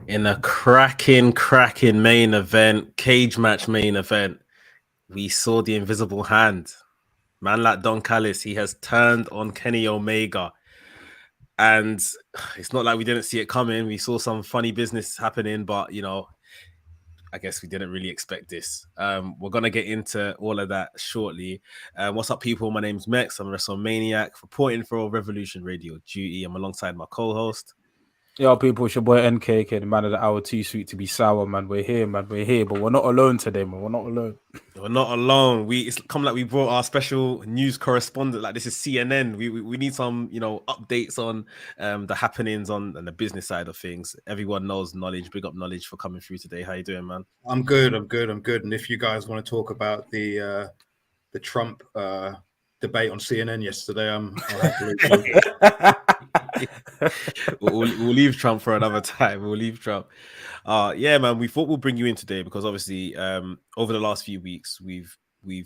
In a cracking main event, cage match main event, we saw the invisible hand. Man like Don Callis, he has turned on Kenny Omega. And it's not like we didn't see it coming. We saw some funny business happening, but I guess we didn't really expect this. We're gonna get into all of that shortly. What's up, people? My name's Mekz. I'm a WrestleManiac, reporting for Revolution Radio Duty. I'm alongside my co-host. Yo, people, it's your boy NK, the man of the hour, too sweet to be sour, man. We're here, but we're not alone today, man. We're not alone. We're not alone. It's come like we brought our special news correspondent. Like this is CNN. We need some updates on the happenings on and the business side of things. Everyone knows knowledge. Big up knowledge for coming through today. How you doing, man? I'm good. And if you guys want to talk about the Trump debate on CNN yesterday, I'll happily we'll leave Trump for another time. We'll leave Trump. Yeah, man. We thought we'll bring you in today because obviously, over the last few weeks, we've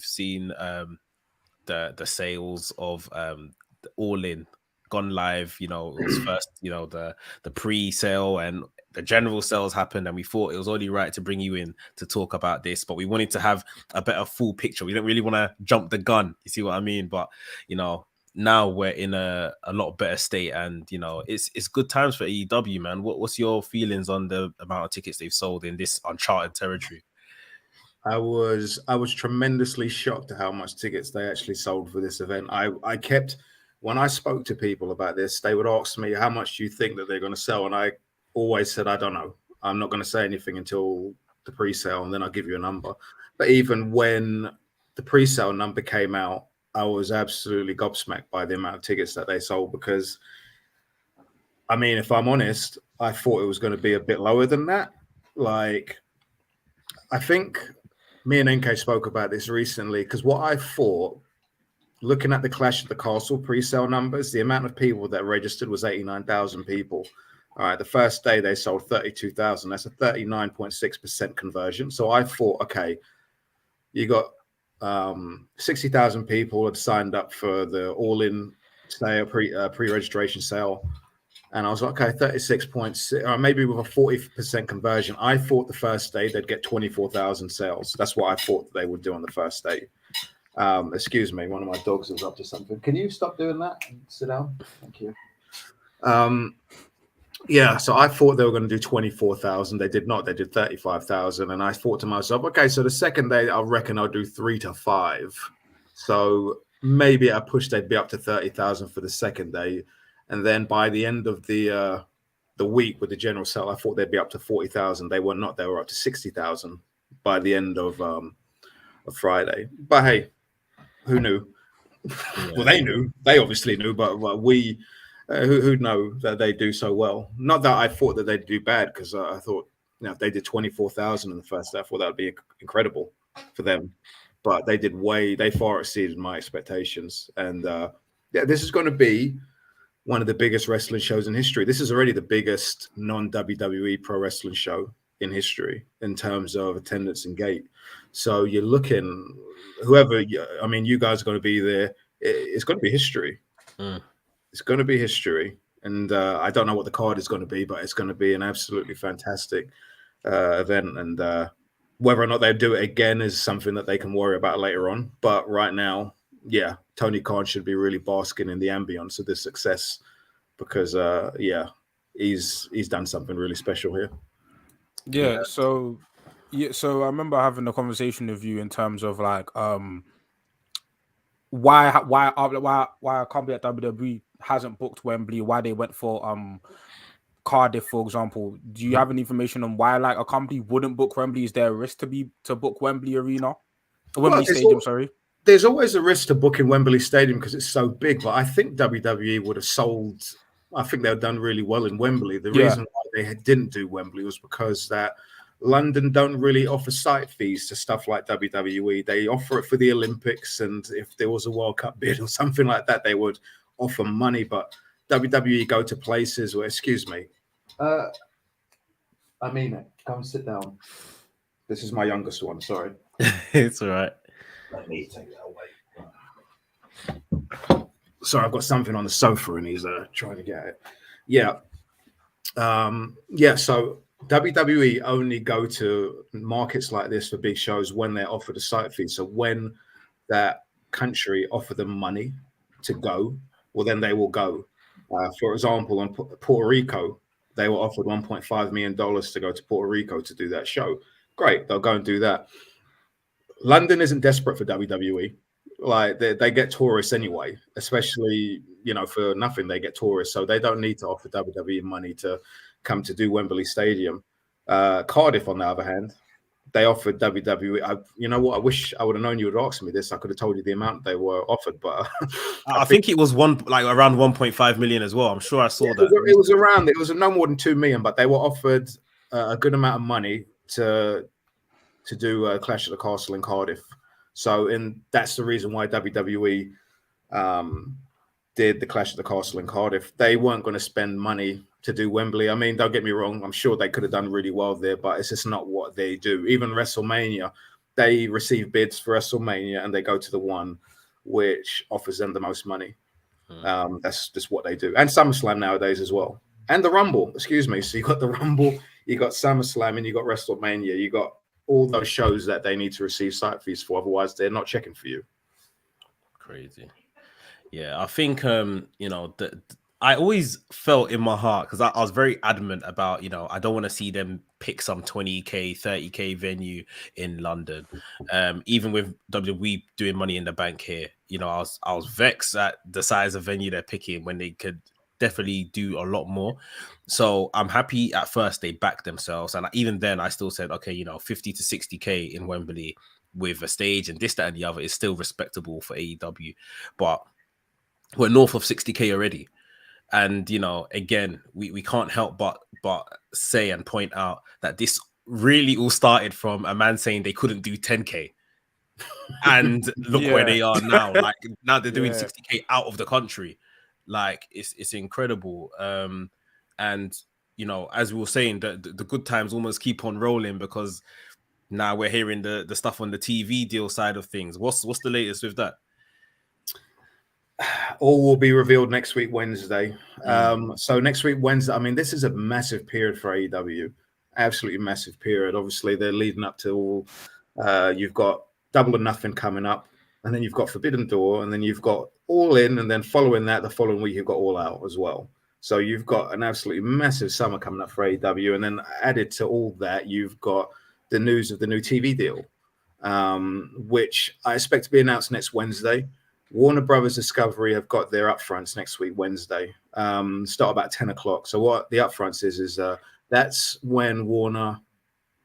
seen the sales of the All In gone live. It was first, the pre-sale and the general sales happened, and we thought it was only right to bring you in to talk about this, but we wanted to have a better full picture. We didn't really want to jump the gun. You see what I mean? But now we're in a lot better state, and it's good times for AEW, man. What's your feelings on the amount of tickets they've sold in this uncharted territory? I was tremendously shocked at how much tickets they actually sold for this event. I kept, when I spoke to people about this, they would ask me, how much do you think that they're going to sell? And I always said, I don't know. I'm not going to say anything until the pre-sale, and then I'll give you a number. But even when the pre-sale number came out, I was absolutely gobsmacked by the amount of tickets that they sold, because, I mean, if I'm honest, I thought it was going to be a bit lower than that. Like, I think me and NK spoke about this recently, because what I thought, looking at the Clash at the Castle pre-sale numbers, the amount of people that registered was 89,000 people. All right, the first day they sold 32,000. That's a 39.6% conversion. So I thought, okay, you got 60,000 people had signed up for the all-in sale, pre-registration sale, and I was like, okay, 36.6, or maybe with a 40% conversion. I thought the first day they'd get 24,000 sales. That's what I thought they would do on the first day. Excuse me, one of my dogs is up to something. Can you stop doing that and sit down? Thank you. Yeah, so I thought they were going to do 24,000. They did not. They did 35,000. And I thought to myself, okay, so the second day, I reckon I'll do 3 to 5. So maybe at a push, they'd be up to 30,000 for the second day. And then by the end of the week with the general sale, I thought they'd be up to 40,000. They were not. They were up to 60,000 by the end of Friday. But hey, who knew? Yeah. Well, they knew. They obviously knew, but we... who'd know that they do so well? Not that I thought that they'd do bad, because I thought, if they did 24,000 in the first day, I thought that would be incredible for them. But they did they far exceeded my expectations. And yeah, this is going to be one of the biggest wrestling shows in history. This is already the biggest non-WWE pro wrestling show in history in terms of attendance and gate. So you're looking, you guys are going to be there. It's going to be history. It's going to be history, and I don't know what the card is going to be, but it's going to be an absolutely fantastic event. And whether or not they do it again is something that they can worry about later on. But right now, yeah, Tony Khan should be really basking in the ambience of this success, because he's done something really special here. Yeah. So I remember having a conversation with you in terms of like why a company at WWE hasn't booked Wembley, why they went for Cardiff, for example. Do you have any information on why like a company wouldn't book Wembley? Is there a risk to book Wembley Arena? Stadium, sorry. There's always a risk to booking Wembley Stadium because it's so big, but I think WWE would have sold. I think they've done really well in Wembley. The reason why they didn't do Wembley was because that London don't really offer site fees to stuff like WWE. They offer it for the Olympics, and if there was a World Cup bid or something like that, they would offer money. But WWE go to places where, excuse me, I mean it. Come and sit down. This is my youngest one. Sorry. It's all right. Let me take that away. Sorry, I've got something on the sofa and he's trying to get it. Yeah. So WWE only go to markets like this for big shows when they're offered a site fee. So when that country offer them money to go, well, then they will go. For example, on Puerto Rico, they were offered $1.5 million to go to Puerto Rico to do that show. Great, they'll go and do that. London isn't desperate for WWE. Like they get tourists anyway, especially for nothing they get tourists, so they don't need to offer WWE money to come to do Wembley Stadium. Cardiff, on the other hand, they offered WWE. You know what? I wish I would have known you would ask me this. I could have told you the amount they were offered, but I think it was around 1.5 million as well. I'm sure I saw that. It was no more than 2 million, but they were offered a good amount of money to do Clash of the Castle in Cardiff. So, that's the reason why WWE did the Clash of the Castle in Cardiff. They weren't going to spend money to do Wembley. I mean, don't get me wrong. I'm sure they could have done really well there, but it's just not what they do. Even WrestleMania, they receive bids for WrestleMania and they go to the one which offers them the most money. That's just what they do. And SummerSlam nowadays as well. And the Rumble, excuse me. So you got the Rumble, you got SummerSlam, and you got WrestleMania. You got all those shows that they need to receive site fees for. Otherwise, they're not checking for you. Crazy. Yeah, I think, I always felt in my heart, because I was very adamant about, I don't want to see them pick some 20K, 30K venue in London. Even with WWE doing Money in the Bank here, I was vexed at the size of venue they're picking when they could definitely do a lot more. So I'm happy at first they backed themselves. And even then I still said, okay, 50 to 60K in Wembley with a stage and this, that, and the other is still respectable for AEW. But we're north of 60K already. And, again, we can't help but say and point out that this really all started from a man saying they couldn't do 10K. And look where they are now. Like, now they're doing 60K out of the country. Like, it's incredible. And, as we were saying, the good times almost keep on rolling, because now we're hearing the stuff on the TV deal side of things. What's the latest with that? All will be revealed next week, Wednesday. So next week, Wednesday, I mean, this is a massive period for AEW. Absolutely massive period. Obviously, they're leading up to all. You've got Double or Nothing coming up, and then you've got Forbidden Door, and then you've got All In, and then following that, the following week, you've got All Out as well. So you've got an absolutely massive summer coming up for AEW, and then added to all that, you've got the news of the new TV deal, which I expect to be announced next Wednesday. Warner Brothers Discovery have got their upfronts next week, Wednesday, start about 10 o'clock. So what the upfronts is that's when Warner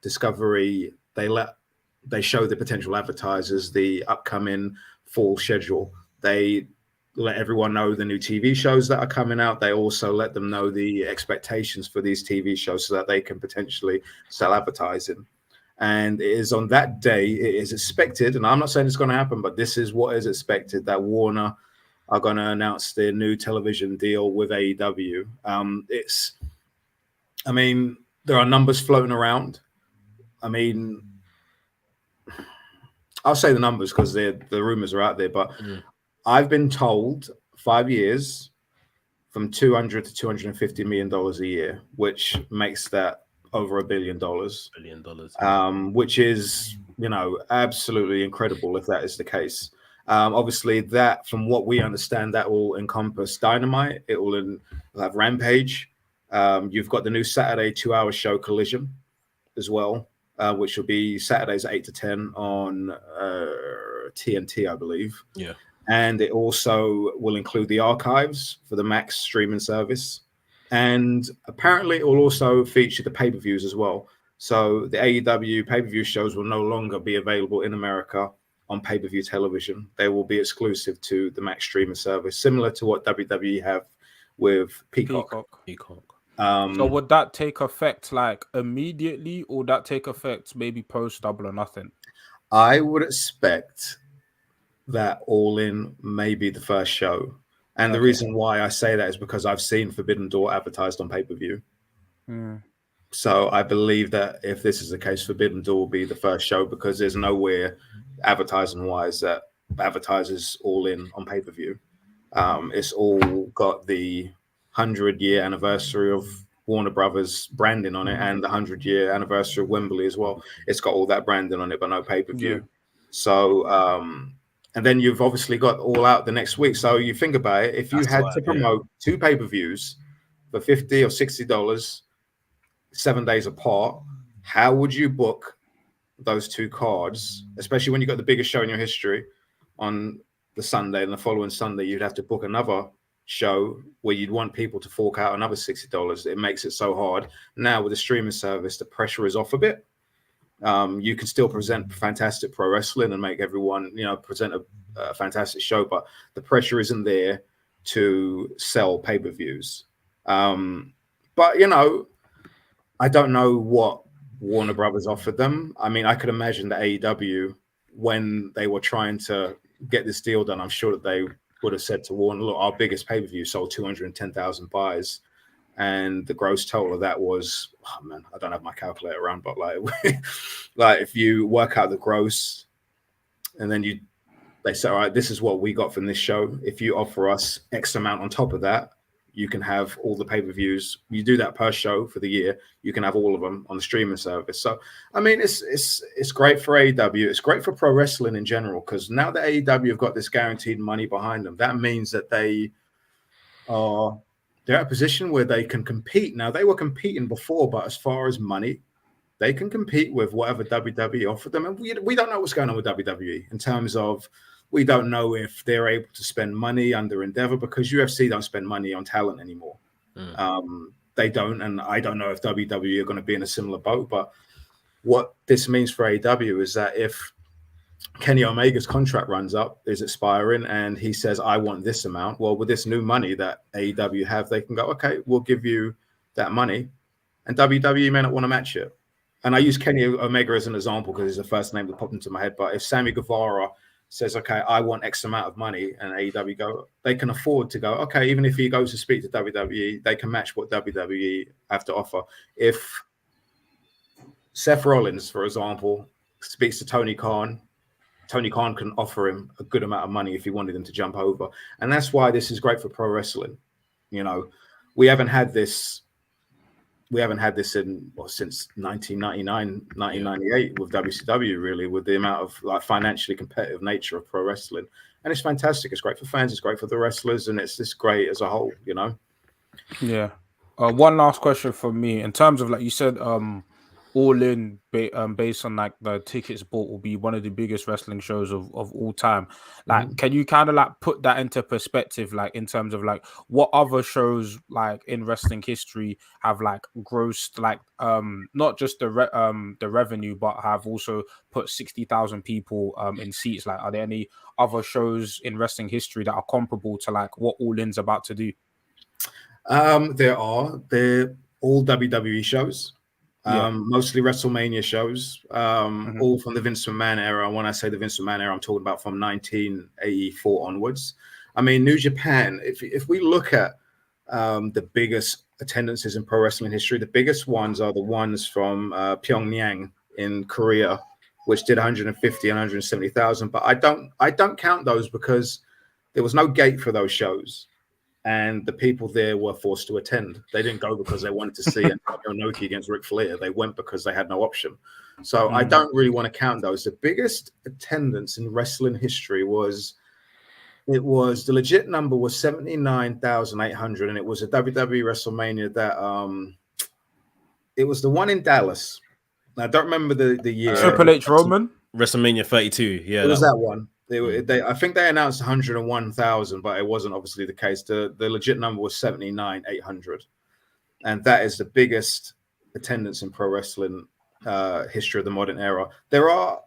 Discovery, they show the potential advertisers the upcoming fall schedule. They let everyone know the new TV shows that are coming out. They also let them know the expectations for these TV shows so that they can potentially sell advertising. And it is on that day, it is expected, and I'm not saying it's going to happen, but this is what is expected, that Warner are going to announce their new television deal with AEW. There are numbers floating around. I mean, I'll say the numbers because the rumors are out there, but I've been told 5 years from $200 to $250 million a year, which makes that over $1 billion. Which is, absolutely incredible if that is the case. Obviously, that, from what we understand, that will encompass Dynamite. It will have Rampage. You've got the new Saturday 2-hour show Collision as well, which will be Saturdays 8 to 10 on TNT, I believe. Yeah. And it also will include the archives for the Max streaming service. And apparently it will also feature the pay-per-views as well. So the AEW pay-per-view shows will no longer be available in America on pay-per-view television. They will be exclusive to the Max streaming service, similar to what WWE have with Peacock. So would that take effect like immediately, or would that take effect maybe post Double or Nothing? I would expect that All In may be the first show. And the reason why I say that is because I've seen Forbidden Door advertised on pay-per-view. So I believe that if this is the case, Forbidden Door will be the first show, because there's nowhere advertising-wise that advertises All In on pay-per-view. It's all got the 100-year anniversary of Warner Brothers branding on it, and the 100-year anniversary of Wembley as well. It's got all that branding on it, but no pay-per-view. Yeah. So, and then you've obviously got All Out the next week. So you think about it, if you had to promote 2 pay-per-views for $50 or $60, 7 days apart, how would you book those 2 cards, especially when you got the biggest show in your history on the Sunday, and the following Sunday you'd have to book another show where you'd want people to fork out another $60. It makes it so hard. Now with the streaming service, the pressure is off a bit. You can still present fantastic pro wrestling and make everyone, present a fantastic show, but the pressure isn't there to sell pay-per-views. But I don't know what Warner Brothers offered them. I mean, I could imagine that AEW, when they were trying to get this deal done, I'm sure that they would have said to Warner, look, our biggest pay-per-view sold 210,000 buys. And the gross total of that was, oh man, I don't have my calculator around, but like if you work out the gross and then they say, all right, this is what we got from this show. If you offer us X amount on top of that, you can have all the pay-per-views. You do that per show for the year, you can have all of them on the streaming service. So, I mean, it's great for AEW. It's great for pro wrestling in general, because now that AEW have got this guaranteed money behind them, that means that they're at a position where they can compete. Now, they were competing before, but as far as money, they can compete with whatever WWE offered them. And we don't know what's going on with WWE in terms of, we don't know if they're able to spend money under Endeavor, because UFC don't spend money on talent anymore. They don't, and I don't know if WWE are going to be in a similar boat. But what this means for AEW is that if Kenny Omega's contract runs up, is expiring, and he says, I want this amount. Well, with this new money that AEW have, they can go, okay, we'll give you that money. And WWE may not want to match it. And I use Kenny Omega as an example because he's the first name that popped into my head. But if Sammy Guevara says, okay, I want X amount of money, and AEW go, they can afford to go, okay, even if he goes to speak to WWE, they can match what WWE have to offer. If Seth Rollins, for example, speaks to Tony Khan can offer him a good amount of money if he wanted him to jump over. And that's why this is great for pro wrestling. We haven't had this since 1999, 1998 with WCW, really, with the amount of like financially competitive nature of pro wrestling. And it's fantastic. It's great for fans. It's great for the wrestlers, and it's just great as a whole, Yeah. One last question from me. In terms of, like you said, All In, based on like the tickets bought, will be one of the biggest wrestling shows of all time. Like, can you kind of like put that into perspective, like in terms of like what other shows like in wrestling history have like grossed like not just the revenue, but have also put 60,000 people in seats? Like, are there any other shows in wrestling history that are comparable to like what All In's about to do? They're all WWE shows. Mostly WrestleMania shows, all from the Vince McMahon era. When I say the Vince McMahon era, I'm talking about from 1984 onwards. I mean, New Japan, if we look at the biggest attendances in pro wrestling history, the biggest ones are the ones from Pyongyang in Korea, which did 150 and 170,000. But I don't count those because there was no gate for those shows. And the people there were forced to attend. They didn't go because they wanted to see Antonio Inoki against Ric Flair. They went because they had no option. So I don't really want to count those. The biggest attendance in wrestling history was the legit number was 79,800, and it was a WWE WrestleMania that it was the one in Dallas. Now, I don't remember the year. Triple H Roman? WrestleMania 32. Yeah, it was that one. I think they announced 101,000, but it wasn't obviously the case. The legit number was 79,800, and that is the biggest attendance in pro wrestling history of the modern era. There are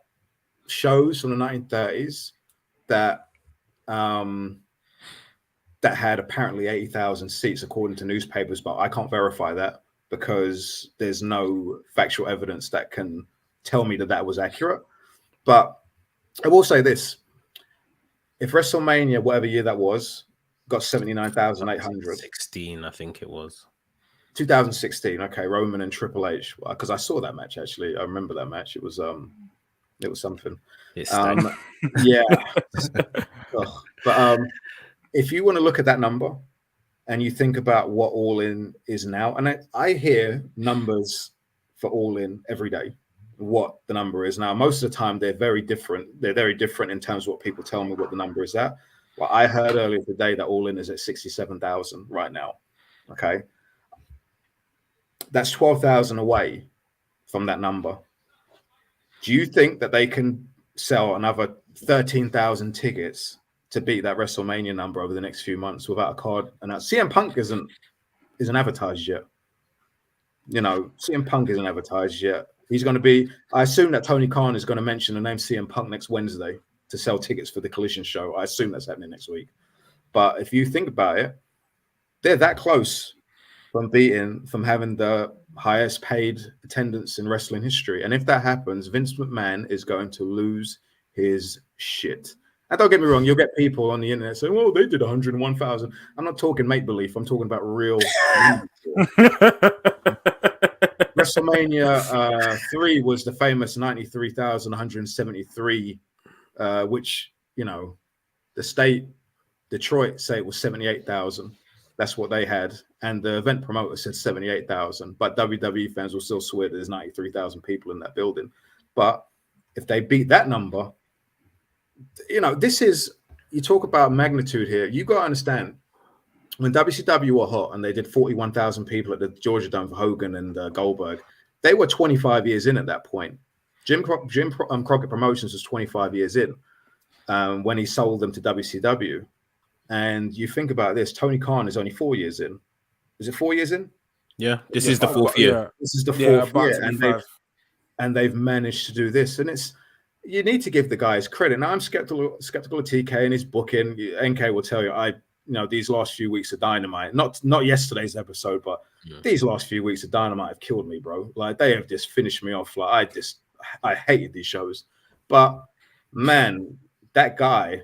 shows from the 1930s that had apparently 80,000 seats, according to newspapers, but I can't verify that because there's no factual evidence that can tell me that was accurate. But I will say this. If WrestleMania, whatever year that was, got 79,800. 16, I think it was. 2016. Okay, Roman and Triple H. Because I saw that match, actually. I remember that match. It was something. Yeah. But if you want to look at that number, and you think about what All In is now, and I hear numbers for All In every day, what the number is now. Most of the time, they're very different. They're very different in terms of what people tell me what the number is at. Well, I heard earlier today that All In is at 67,000 right now. Okay, that's 12,000 away from that number. Do you think that they can sell another 13,000 tickets to beat that WrestleMania number over the next few months without a card? And CM Punk isn't advertised yet. You know, CM Punk isn't advertised yet. He's going to be. I assume that Tony Khan is going to mention the name CM Punk next Wednesday to sell tickets for the Collision show. I assume that's happening next week. But if you think about it, they're that close from having the highest paid attendance in wrestling history. And if that happens, Vince McMahon is going to lose his shit. And don't get me wrong, you'll get people on the internet saying, well, they did 101,000. I'm not talking make-believe. I'm talking about real. WrestleMania 3 was the famous 93,173, which, you know, the state, Detroit, say it was 78,000. That's what they had. And the event promoter said 78,000. But WWE fans will still swear there's 93,000 people in that building. But if they beat that number, you know, this is, you talk about magnitude here. You got to understand, when WCW were hot and they did 41,000 people at the Georgia Dome for Hogan and Goldberg, they were 25 years in at that point. Jim Crockett Promotions was 25 years in when he sold them to WCW. And you think about this, Tony Khan is only 4 years in. Is it 4 years in? Yeah, this is the fourth year. Yeah. This is the fourth year, and they've managed to do this. And it's, you need to give the guys credit. Now, I'm skeptical of TK and his booking. NK will tell you, these last few weeks of Dynamite, not yesterday's episode, but these last few weeks of Dynamite have killed me, bro. Like, they have just finished me off. Like, I hated these shows. But man, that guy,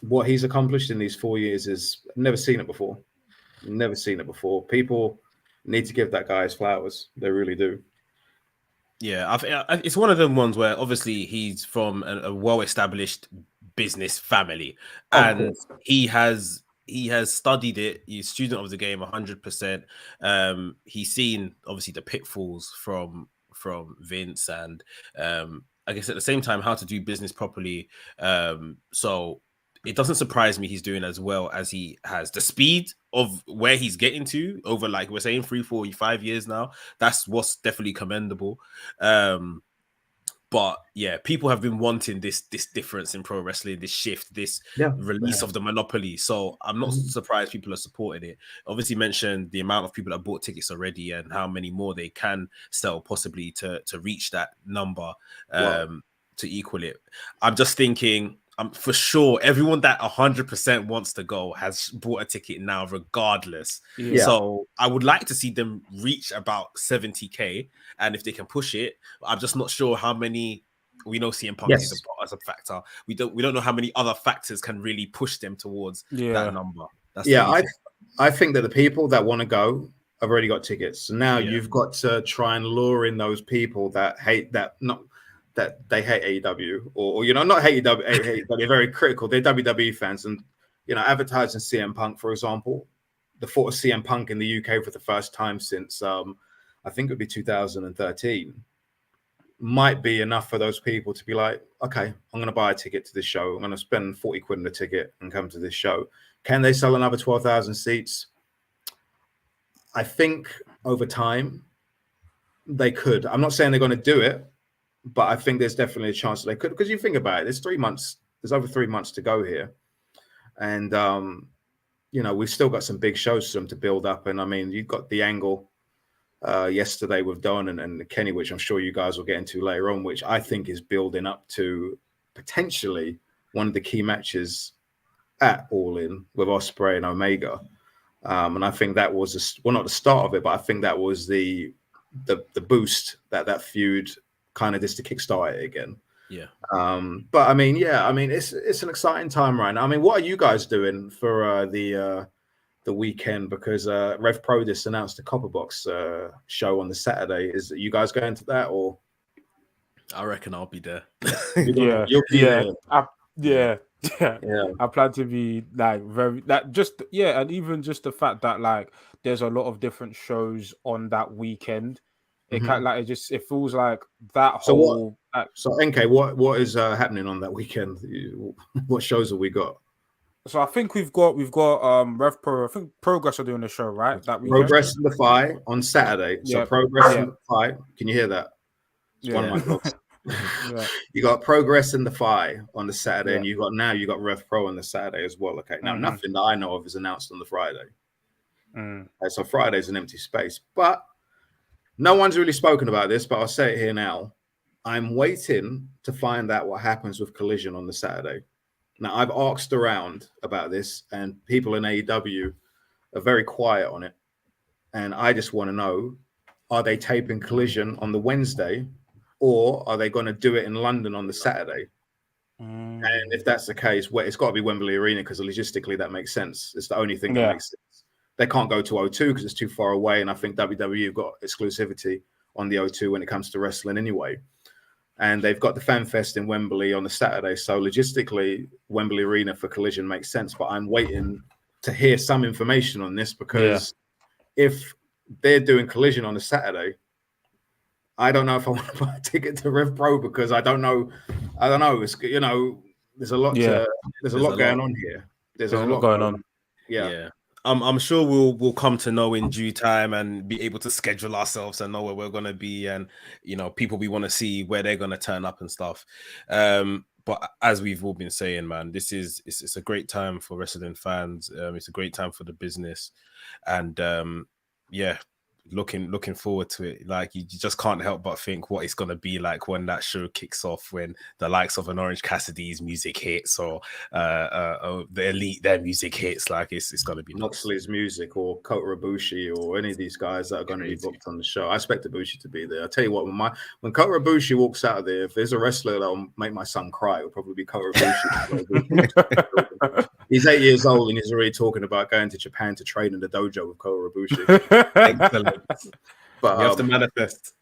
what he's accomplished in these 4 years is, I've never seen it before. Never seen it before. People need to give that guy his flowers. They really do. Yeah, it's one of them ones where obviously he's from a well-established business family, and he has studied it. He's a student of the game 100%. He's seen obviously the pitfalls from Vince, and I guess at the same time how to do business properly. So it doesn't surprise me he's doing as well as he has. The speed of where he's getting to over, like we're saying, 3, 4, 5 years now, that's what's definitely commendable. But yeah, people have been wanting this difference in pro wrestling, this shift, this release of the monopoly. So I'm not surprised people are supporting it. Obviously mentioned the amount of people that bought tickets already and how many more they can sell possibly to reach that number, to equal it. I'm just thinking, for sure, everyone that 100% wants to go has bought a ticket now, regardless. Yeah. So I would like to see them reach about 70K, and if they can push it, I'm just not sure how many. We know CM Punk is as a factor. We don't know how many other factors can really push them towards that number. That's I think that the people that want to go have already got tickets. So now you've got to try and lure in those people that hate that they hate AEW, or not hate AEW, but they're very critical. They're WWE fans, and advertising CM Punk, for example, the thought of CM Punk in the UK for the first time since I think it would be 2013, might be enough for those people to be like, okay, I'm going to buy a ticket to this show. I'm going to spend 40 quid on a ticket and come to this show. Can they sell another 12,000 seats? I think over time they could. I'm not saying they're going to do it, but I think there's definitely a chance that they could, because you think about it, there's 3 months, there's over 3 months to go here. And, we've still got some big shows for them to build up. And I mean, you've got the angle yesterday with Don and Kenny, which I'm sure you guys will get into later on, which I think is building up to potentially one of the key matches at All In with Ospreay and Omega. And I think that was, not the start of it, but I think that was the boost that feud kind of just to kickstart it again. Yeah. But I mean, it's an exciting time right now. I mean, what are you guys doing for the weekend? Because Rev Pro just announced the Copperbox show on the Saturday. Is you guys going to that, or? I reckon I'll be there. You'll be there. Yeah. Yeah, Yeah. I plan to be like very that just and even just the fact that like there's a lot of different shows on that weekend. It Mhm. kind like it feels like that So what? whole So NK, what is happening on that weekend? What shows have we got? so I think we've got Rev Pro. I think Progress are doing the show right that weekend. Progress in the Fight on Saturday. So Yeah, Progress yeah, in the Fight. Can you hear that? It's one of yeah, my dogs. yeah, You got Progress in the Fight on the Saturday, yeah. and you got Rev Pro on the Saturday as well. Okay, now Mm-hmm. nothing that I know of is announced on the Friday. Mm. So Friday's an empty space, but no one's really spoken about this. But I'll say it here now. I'm waiting to find out what happens with Collision on the Saturday. Now I've asked around about this, and people in AEW are very quiet on it. And I just want to know, are they taping Collision on the Wednesday, or are they going to do it in London on the Saturday? And if that's the case, it's got to be Wembley Arena because logistically that makes sense. It's the only thing that makes sense. They can't go to O2 because it's too far away. And I think WWE have got exclusivity on the O2 when it comes to wrestling anyway. And they've got the Fan Fest in Wembley on the Saturday. So logistically, Wembley Arena for Collision makes sense. But I'm waiting to hear some information on this because if they're doing Collision on the Saturday, I don't know if I want to buy a ticket to Rev Pro because I don't know. It's there's a lot there's a lot going on here. There's a lot going on. Yeah. I'm sure we'll come to know in due time and be able to schedule ourselves and know where we're gonna be and people we want to see where they're gonna turn up and stuff. But as we've all been saying, man, it's a great time for wrestling fans. It's a great time for the business, and looking forward to it. Like you just can't help but think what it's gonna be like when that show kicks off, when the likes of an Orange Cassidy's music hits or the Elite their music hits. Like it's gonna be Moxley's music or Kota Ibushi or any of these guys that are going to be booked on the show. I expect Ibushi to be there. I tell you what, when Kota Ibushi walks out of there, if there's a wrestler that'll make my son cry, it'll probably be Kota Ibushi. He's 8 years old and he's already talking about going to Japan to train in the dojo with Kota Ibushi. excellent. But you have to manifest.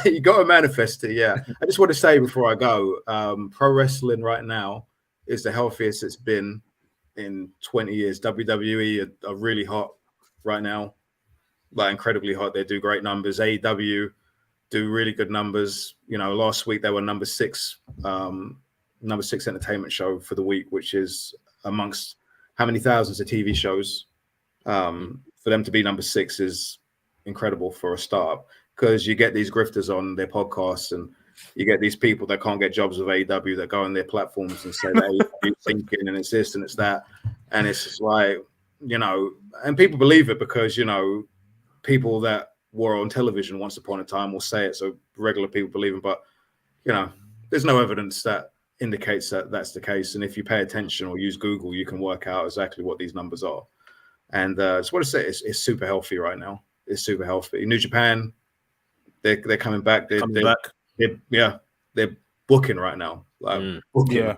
You got to manifest it. Yeah. I just want to say before I go, pro wrestling right now is the healthiest it's been in 20 years. WWE are really hot right now, like incredibly hot. They do great numbers. AEW do really good numbers. Last week they were number six entertainment show for the week, which is amongst how many thousands of TV shows. For them to be number six is incredible for a start, because you get these grifters on their podcasts and you get these people that can't get jobs with AEW that go on their platforms and say that AEW thinking and it's this and it's that. And it's just like, and people believe it because, people that were on television once upon a time will say it. So regular people believe it, but, there's no evidence that indicates that that's the case. And if you pay attention or use Google, you can work out exactly what these numbers are. And I just want to say it's super healthy right now. It's super healthy. New Japan, they're coming back. They're booking right now. Booking.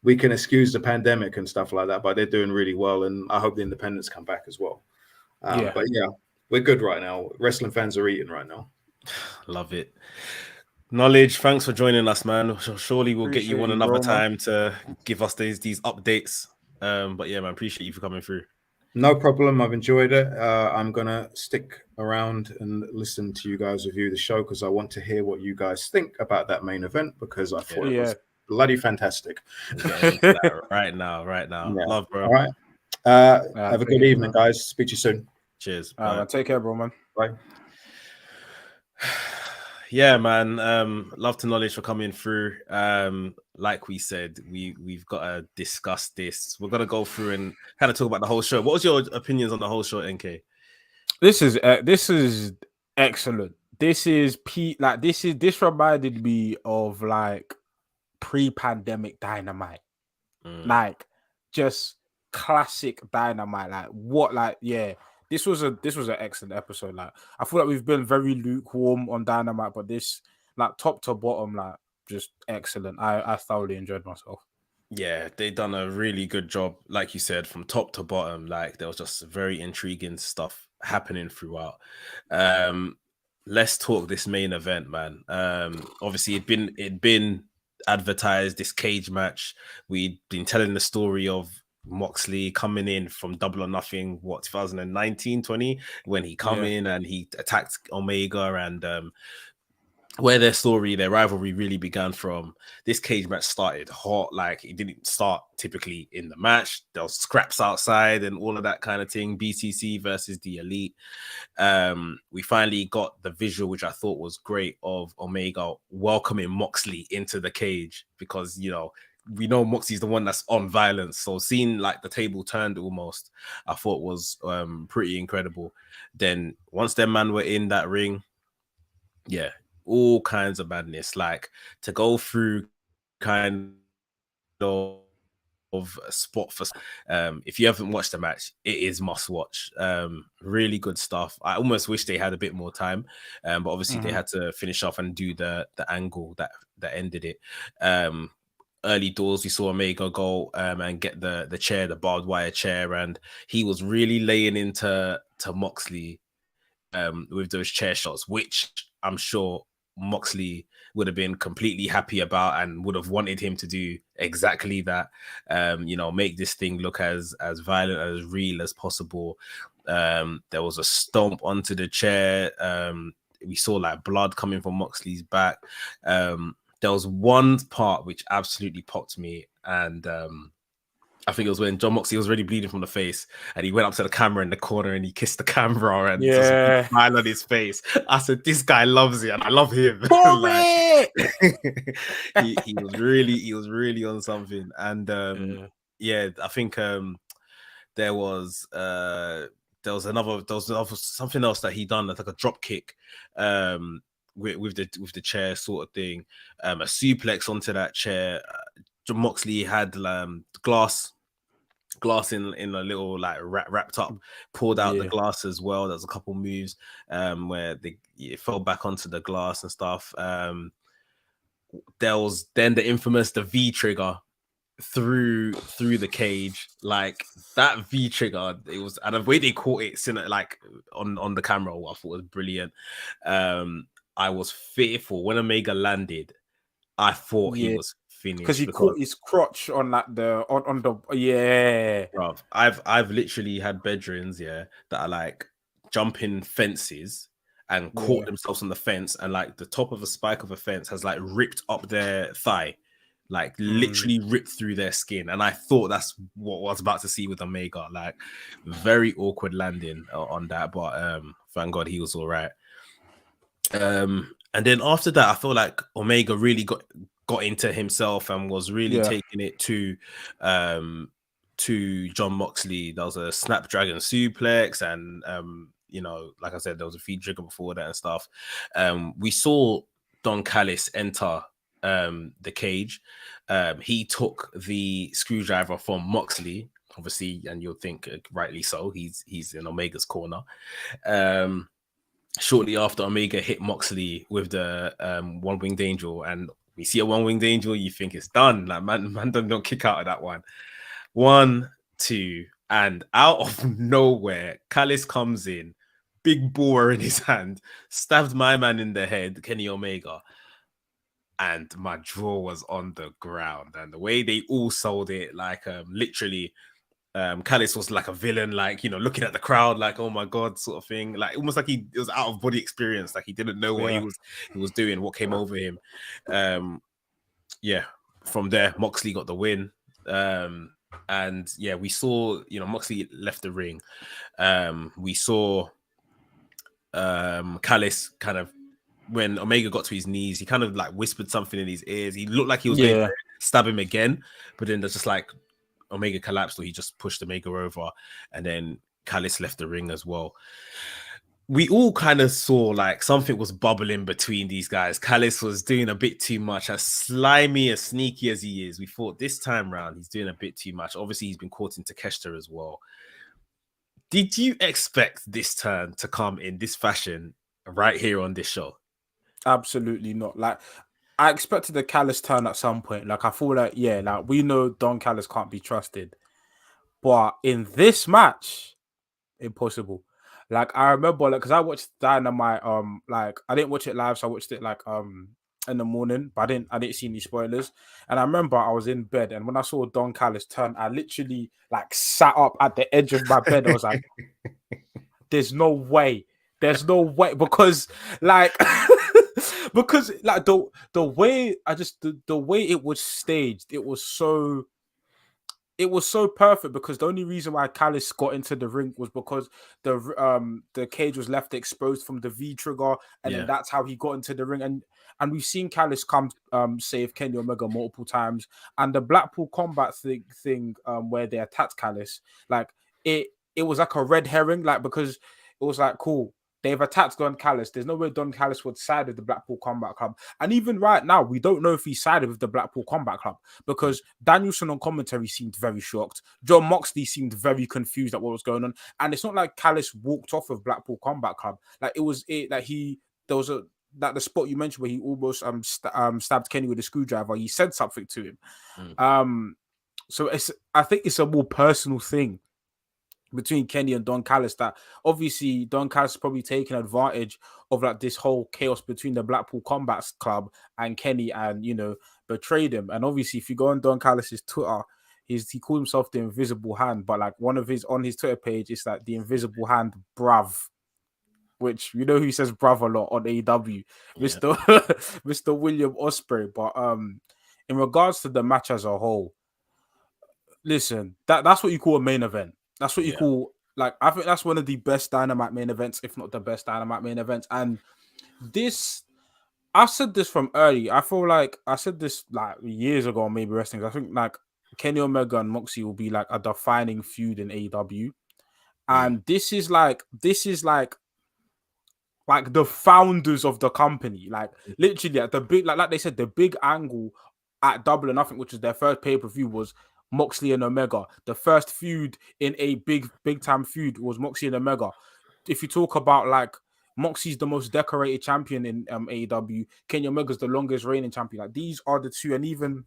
We can excuse the pandemic and stuff like that, but they're doing really well. And I hope the independents come back as well. But we're good right now. Wrestling fans are eating right now. Love it. Knowledge, thanks for joining us, man. Surely we'll get you on another time to give us these updates. But yeah, man, appreciate you for coming through. No problem. I've enjoyed it. I'm going to stick around and listen to you guys review the show because I want to hear what you guys think about that main event, because I thought it was bloody fantastic. Right now. Yeah. Love, bro. All right. Have a good evening, guys. Speak to you soon. Cheers. Take care, bro, man. Bye. Yeah, man. Love to Knowledge for coming through. Like we said, we've got to discuss this. We're gonna go through and kind of talk about the whole show. What was your opinions on the whole show, NK? This is excellent. This reminded me of like pre-pandemic Dynamite, like just classic Dynamite. This was an excellent episode. Like, I feel like we've been very lukewarm on Dynamite, but this, like, top to bottom, like, just excellent. I thoroughly enjoyed myself. Yeah, they done a really good job, like you said, from top to bottom. Like, there was just very intriguing stuff happening throughout. Let's talk this main event, man. Obviously, it'd been advertised this cage match. We'd been telling the story of Moxley coming in from Double or Nothing, 2019, 20, when he come in and he attacked Omega, and where their story, their rivalry really began from. This cage match started hot. Like, it didn't start typically in the match. There was scraps outside and all of that kind of thing. BCC versus the Elite. We finally got the visual, which I thought was great, of Omega welcoming Moxley into the cage, because, you know, we know Moxley's the one that's on violence. So seeing like the table turned almost, I thought was pretty incredible. Then once their man were in that ring, yeah, all kinds of madness. Like, to go through kind of a spot for if you haven't watched the match, it is must watch. Really good stuff. I almost wish they had a bit more time, but obviously they had to finish off and do the angle that ended it. Early doors, we saw Omega go and get the chair, the barbed wire chair, and he was really laying into Moxley with those chair shots, which I'm sure Moxley would have been completely happy about and would have wanted him to do exactly that. You know, make this thing look as violent, as real as possible. There was a stomp onto the chair. We saw like blood coming from Moxley's back. There was one part which absolutely popped me, and I think it was when John Moxley was already bleeding from the face, and he went up to the camera in the corner and he kissed the camera and just a smile on his face. I said, this guy loves it, and I love him. Like, he was really on something. And yeah, I think there was something else that he done, that's like a drop kick with the chair sort of thing, a suplex onto that chair. John Moxley had glass in a little like wrapped up, poured out the glass as well. There's a couple moves where it fell back onto the glass and stuff. There was then the infamous V trigger through the cage. Like, that V trigger, it was, and the way they caught it like on the camera, I thought was brilliant. I was fearful when Omega landed. I thought he was finished, because he caught his crotch on like on the Bruv, I've literally had bedrooms that are like jumping fences and caught themselves on the fence, and like the top of a spike of a fence has like ripped up their thigh, like literally ripped through their skin. And I thought that's what I was about to see with Omega. Like, very awkward landing on that, but thank God he was all right. And then after that, I feel like Omega really got into himself and was really taking it to John Moxley. There was a Snapdragon suplex, and you know, like I said, there was a feed trigger before that and stuff. We saw Don Callis enter the cage. He took the screwdriver from Moxley, obviously, and you'll think rightly so. He's in Omega's corner. Shortly after, Omega hit Moxley with the one winged angel, and we see a one winged angel, you think it's done. Like, man don't kick out of that one. 1, 2, and out of nowhere, Callis comes in, big boar in his hand, stabbed my man in the head, Kenny Omega, and my jaw was on the ground. And the way they all sold it, like literally, Callis was like a villain, like, you know, looking at the crowd like, oh my god, sort of thing, like almost like it was out of body experience, like he didn't know what he was doing, what came over him. From there, Moxley got the win. And yeah, we saw, you know, Moxley left the ring. We saw Callis kind of, when Omega got to his knees, he kind of like whispered something in his ears. He looked like he was going to stab him again, but then there's just like Omega collapsed, or he just pushed Omega over, and then Callis left the ring as well. We all kind of saw like something was bubbling between these guys. Callis was doing a bit too much. As slimy, as sneaky as he is, we thought this time round he's doing a bit too much. Obviously, he's been caught into Takeshita as well. Did you expect this turn to come in this fashion right here on this show? Absolutely not. Like, I expected the Callis turn at some point. Like, I feel like, like we know Don Callis can't be trusted. But in this match, impossible. Like, I remember, like, because I watched Dynamite, like, I didn't watch it live, so I watched it, like, in the morning, but I didn't see any spoilers. And I remember I was in bed, and when I saw Don Callis turn, I literally like sat up at the edge of my bed. I was like, "There's no way, because like." Because like the way the way it was staged, it was so perfect, because the only reason why Callis got into the ring was because the cage was left exposed from the V trigger, and then that's how he got into the ring. And we've seen Callis come save Kenny Omega multiple times, and the Blackpool Combat thing where they attacked Callis, like it was like a red herring, like, because it was like, cool, they've attacked Don Callis. There's no way Don Callis would side with the Blackpool Combat Club. And even right now, we don't know if he sided with the Blackpool Combat Club, because Danielson on commentary seemed very shocked. John Moxley seemed very confused at what was going on. And it's not like Callis walked off of Blackpool Combat Club. Like there was the spot you mentioned where he almost stabbed Kenny with a screwdriver. He said something to him. So I think it's a more personal thing between Kenny and Don Callis, that obviously Don Callis is probably taking advantage of like this whole chaos between the Blackpool Combat Club and Kenny, and betrayed him. And obviously, if you go on Don Callis's Twitter, he called himself the Invisible Hand, but like on his Twitter page, it's like the Invisible Hand, bruv. Which he says bruv a lot on AEW, Mr. William Ospreay. But in regards to the match as a whole, listen, that's what you call a main event. That's what you call, like, I think that's one of the best Dynamite main events, if not the best Dynamite main events. And this, I said this from early. I feel like I said this like years ago, maybe wrestling. I think like Kenny Omega and Moxie will be like a defining feud in AEW. And this is like the founders of the company, like literally at the big, like they said, the big angle at Double or Nothing, which was their first pay-per-view, was Moxley and Omega. The first feud in a big time feud was Moxley and Omega. If you talk about like Moxie's the most decorated champion in AEW, Kenny Omega's the longest reigning champion. Like these are the two, and even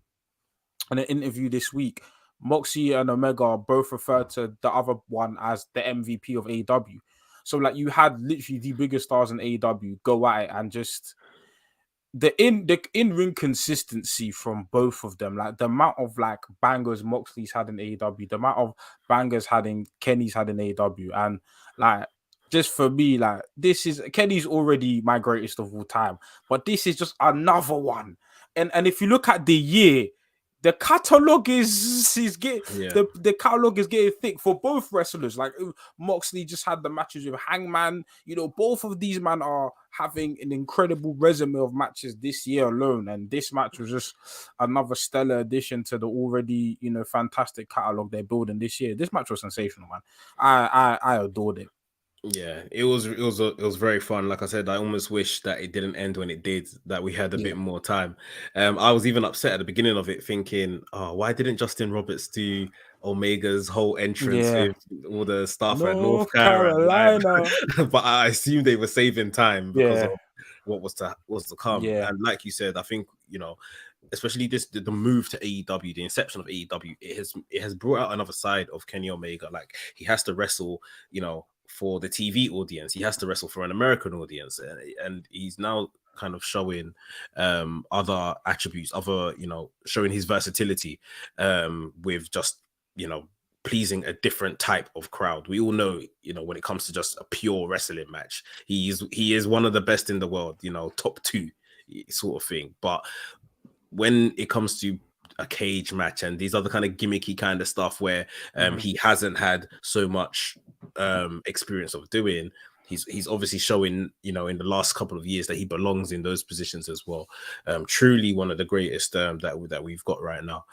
in an interview this week, Moxie and Omega both referred to the other one as the MVP of AEW. So like you had literally the biggest stars in AEW go at it, and just the in-ring consistency from both of them, like the amount of like bangers Moxley's had in AEW, the amount of bangers Kenny's had in AEW, and like just for me, like Kenny's already my greatest of all time, but this is just another one. And if you look at the year, the catalog is getting the catalog is getting thick for both wrestlers. Like Moxley just had the matches with Hangman. Both of these men are having an incredible resume of matches this year alone, and this match was just another stellar addition to the already fantastic catalog they're building this year. This match was sensational, man. I adored it. Yeah, it was very fun. Like I said, I almost wish that it didn't end when it did, that we had a bit more time. I was even upset at the beginning of it, thinking, oh, why didn't Justin Roberts do Omega's whole entrance with all the stuff at North Carolina? But I assumed they were saving time because of what was to come. And like you said, I think especially the move to AEW, the inception of AEW, it has brought out another side of Kenny Omega. Like he has to wrestle, for the TV audience. He has to wrestle for an American audience, and he's now kind of showing other attributes, showing his versatility with just pleasing a different type of crowd. We all know, when it comes to just a pure wrestling match, he is one of the best in the world, top 2 sort of thing. But when it comes to a cage match and these other kind of gimmicky kind of stuff where he hasn't had so much experience of doing, he's obviously showing in the last couple of years that he belongs in those positions as well. Truly one of the greatest that we've got right now.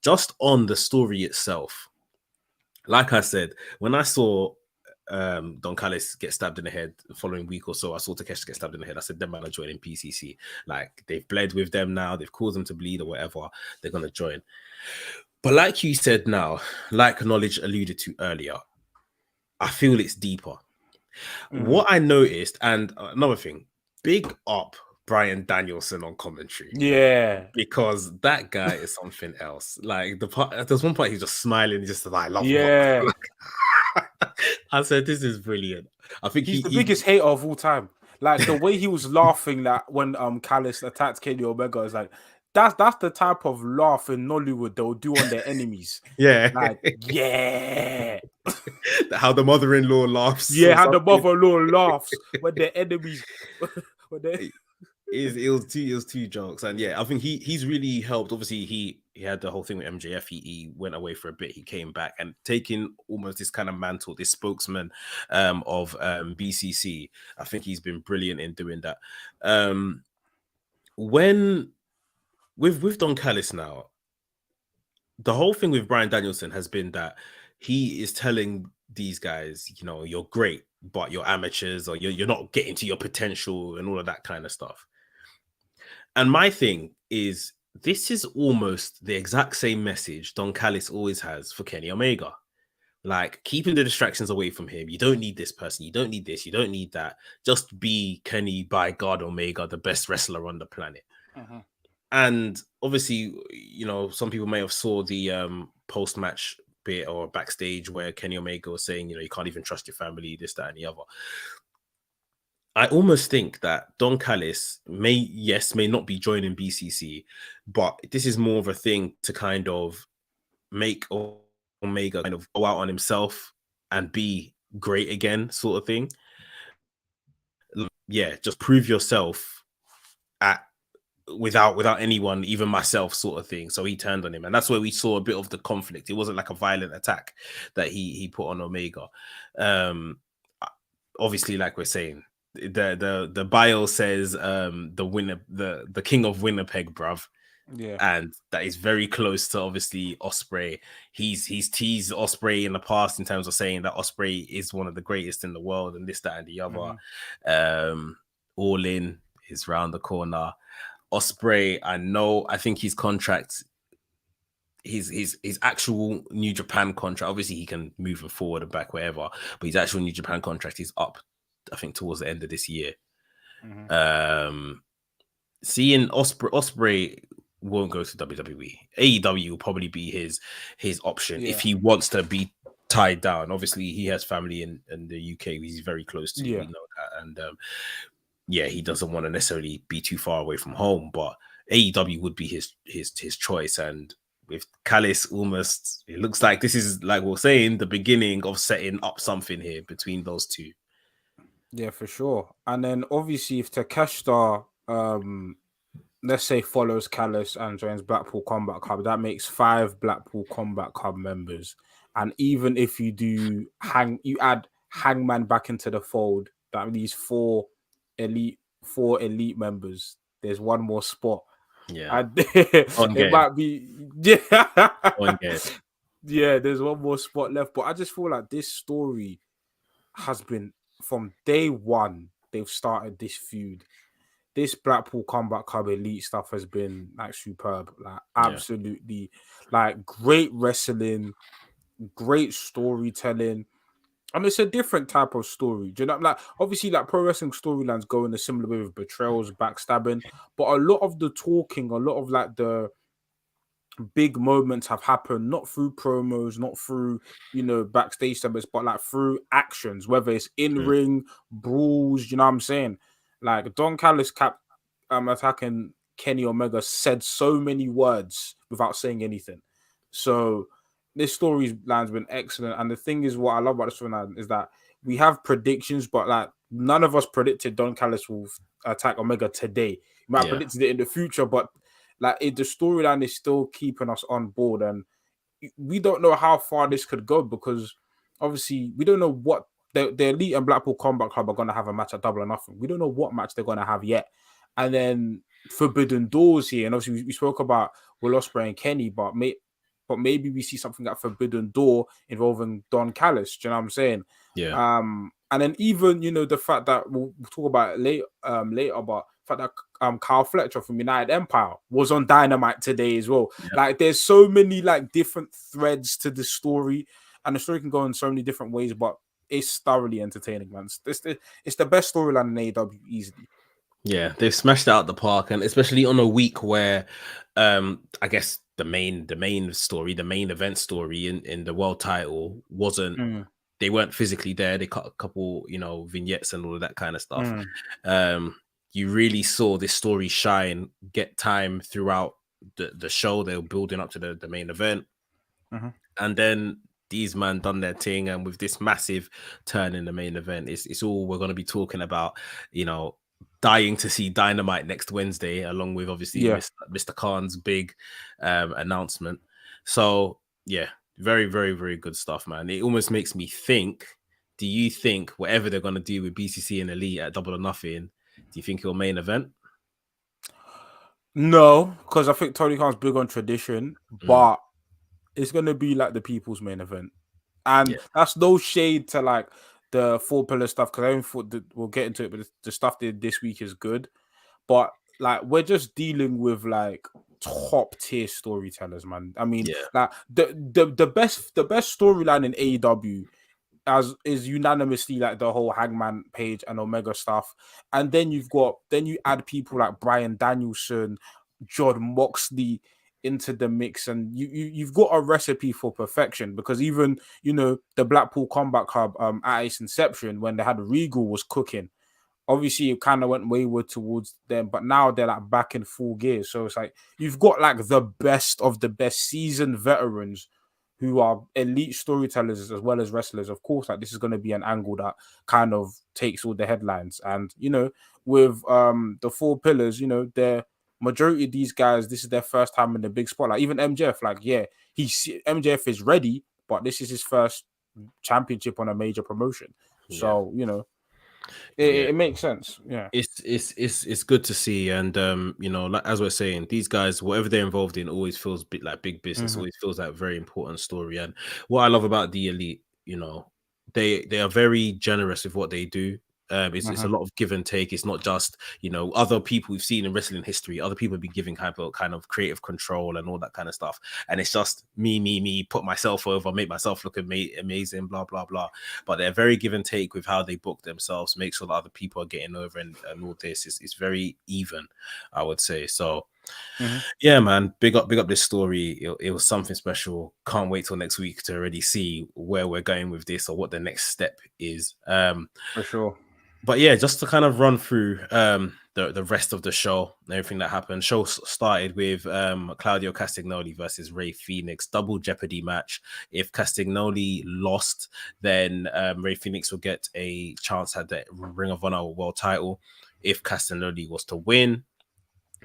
Just on the story itself, like I said, when I saw Don Callis get stabbed in the head the following week or so, I saw Takeshita get stabbed in the head. I said, them man are joining PCC. Like, they've bled with them now, they've caused them to bleed or whatever, they're going to join. But like you said now, like Knowledge alluded to earlier, I feel it's deeper. What I noticed, and another thing, big up Bryan Danielson on commentary. Yeah. Because that guy is something else. Like, there's one point he's just smiling, just like, love. Yeah. I said, this is brilliant. I think he's the biggest hater of all time. Like the way he was laughing that when Callis attacked Kenny Omega is like that's the type of laugh in Nollywood they'll do on their enemies. Yeah. Like, yeah. How the mother-in-law laughs. Yeah, how the mother-in-law laughs when their enemies when they... It was two jokes, and yeah, I think he's really helped. Obviously, he had the whole thing with MJF. He went away for a bit. He came back and taking almost this kind of mantle, this spokesman of BCC. I think he's been brilliant in doing that. When with Don Callis now, the whole thing with Bryan Danielson has been that he is telling these guys, you know, you're great, but you're amateurs, or you're not getting to your potential and all of that kind of stuff. And my thing is, this is almost the exact same message Don Callis always has for Kenny Omega. Like, keeping the distractions away from him. You don't need this person. You don't need this. You don't need that. Just be Kenny, by God, Omega, the best wrestler on the planet. And obviously, you know, some people may have saw the post-match bit or backstage where Kenny Omega was saying, you know, you can't even trust your family, this, that, and the other. I almost think that Don Callis may not be joining BCC, but this is more of a thing to kind of make Omega kind of go out on himself and be great again, sort of thing. Yeah, just prove yourself without anyone, even myself, sort of thing. So he turned on him, and that's where we saw a bit of the conflict. It wasn't like a violent attack that he put on Omega. Obviously, like we're saying, the bio says the king of Winnipeg, bruv. Yeah, and that is very close to obviously Ospreay. He's teased Ospreay in the past in terms of saying that Ospreay is one of the greatest in the world, and this, that, and the other. All In is round the corner. Ospreay, I think his contract, his actual New Japan contract, obviously he can move forward and back wherever, but his actual New Japan contract is up, I think, towards the end of this year. Seeing Ospreay won't go to WWE. AEW will probably be his option if he wants to be tied down. Obviously, he has family in the UK. He's very close to. We know that, and he doesn't want to necessarily be too far away from home. But AEW would be his choice. And with Callis, almost, it looks like this is, like we're saying, the beginning of setting up something here between those two. Yeah, for sure. And then obviously, if Takeshita, let's say, follows Callis and joins Blackpool Combat Club, that makes 5 Blackpool Combat Club members. And even if you add Hangman back into the fold, that leaves 4 elite members. There's one more spot. Yeah, and it might be yeah. There's one more spot left, but I just feel like this story has been, from day one, they've started this feud. This Blackpool Combat Club elite stuff has been like superb, like absolutely, like great wrestling, great storytelling. And it's a different type of story. Do you know? Like, obviously, like, pro wrestling storylines go in a similar way with betrayals, backstabbing, but a lot of the talking, a lot of like the big moments have happened not through promos, not through, you know, backstage segments, but like through actions, whether it's in ring brawls. You know what I'm saying? Like, Don Callis attacking Kenny Omega said so many words without saying anything. So this storyline's been excellent. And the thing is, what I love about this storyline is that we have predictions, but like none of us predicted Don Callis will attack Omega today. You might have predicted it in the future, but like the storyline is still keeping us on board. And we don't know how far this could go, because obviously we don't know what the Elite and Blackpool Combat Club are going to have a match at Double or Nothing. We don't know what match they're going to have yet. And then Forbidden Doors here. And obviously we spoke about Will Ospreay and Kenny, but maybe we see something at Forbidden Door involving Don Callis. Do you know what I'm saying? Yeah. And then even, you know, the fact that we'll talk about it later, but the fact that Kyle Fletcher from United Empire was on Dynamite today as well. Yeah. Like, there's so many like different threads to the story, and the story can go in so many different ways, but it's thoroughly entertaining, man. It's the best storyline in AEW easily. Yeah, they've smashed it out the park, and especially on a week where I guess the main story, the main event story in the world title wasn't they weren't physically there. They cut a couple, vignettes and all of that kind of stuff. You really saw this story shine, get time throughout the show. They were building up to the main event. And then these man done their thing. And with this massive turn in the main event, it's all we're going to be talking about, dying to see Dynamite next Wednesday, along with obviously Mr. Khan's big announcement. So yeah, very, very, very good stuff, man. It almost makes me think, do you think whatever they're going to do with BCC and Elite at Double or Nothing, do you think it'll main event? No, because I think Tony Khan's big on tradition, but it's going to be like the people's main event. And that's no shade to like the 4 pillar stuff, because I don't thought that we'll get into it, but the stuff they did this week is good. But like, we're just dealing with like top tier storytellers, man. I mean, like the best storyline in AEW is unanimously like the whole Hangman Page and Omega stuff. And then you add people like Bryan Danielson, John Moxley into the mix, and you've got a recipe for perfection, because even the Blackpool Combat Club at its inception, when they had Regal, was cooking. Obviously it kind of went wayward towards them, but now they're like back in full gear. So it's like you've got like the best of the best seasoned veterans who are elite storytellers as well as wrestlers. Of course, like, this is going to be an angle that kind of takes all the headlines. And with the 4 pillars, they're majority of these guys, this is their first time in the big spotlight. Even MJF, like, MJF is ready, but this is his first championship on a major promotion. So, it makes sense. Yeah. It's good to see. And, like, as we're saying, these guys, whatever they're involved in, always feels like big business, always feels like a very important story. And what I love about the Elite, they are very generous with what they do. It's a lot of give and take. It's not just other people we've seen in wrestling history. Other people have been giving kind of creative control and all that kind of stuff. And it's just me, put myself over, make myself look amazing, blah blah blah. But they're very give and take with how they book themselves, make sure that other people are getting over and all this. It's very even, I would say. So. Yeah, man, big up this story. It was something special. Can't wait till next week to already see where we're going with this or what the next step is. For sure. But yeah, just to kind of run through the rest of the show and everything that happened. Show started with Claudio Castagnoli versus Rey Fenix, double jeopardy match. If Castagnoli lost, then Rey Fenix will get a chance at the Ring of Honor World title. If Castagnoli was to win,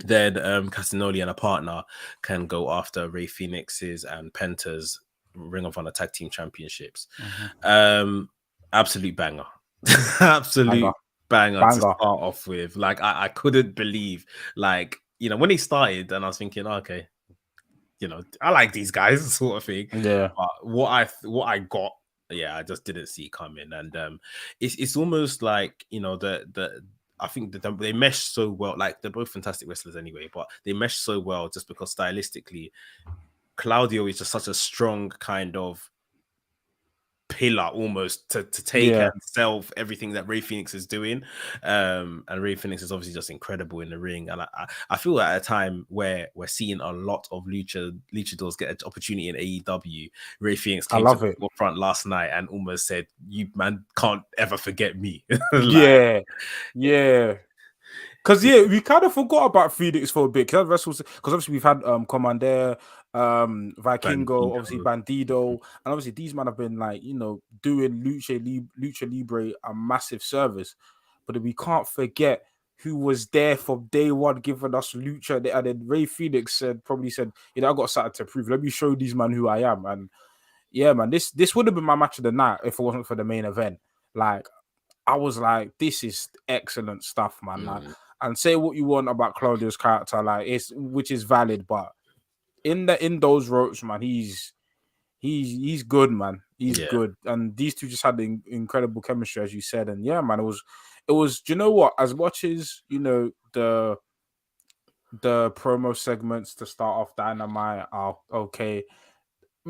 then Castagnoli and a partner can go after Rey Fenix's and Penta's Ring of Honor Tag Team Championships. Absolute banger. Absolute banger to start off with. Like, I couldn't believe, like, when he started, and I was thinking, okay, I like these guys, sort of thing. Yeah. But what I got, I just didn't see coming. And it's almost like, I think that they mesh so well. Like, they're both fantastic wrestlers anyway, but they mesh so well just because stylistically, Claudio is just such a strong kind of pillar almost to take and sell everything that Rey Fenix is doing. And Rey Fenix is obviously just incredible in the ring. And I feel at a time where we're seeing a lot of luchadors get an opportunity in AEW, Rey Fenix came to the forefront last night and almost said, "You man can't ever forget me." Like, yeah. Because we kind of forgot about Phoenix for a bit. Because obviously we've had Commander, Vikingo, obviously Bandido, and obviously these men have been like doing Lucha Libre a massive service. But we can't forget who was there from day one giving us Lucha. And then Rey Fenix probably said, I got something to prove. Let me show these men who I am. And yeah, man, this would have been my match of the night if it wasn't for the main event. Like, I was like, this is excellent stuff, man. Like, and say what you want about Claudio's character, like, which is valid, but in those ropes, man, he's good, man. He's good, and these two just had the incredible chemistry, as you said. And yeah, man, it was. Do you know what? As much as the promo segments to start off Dynamite are okay.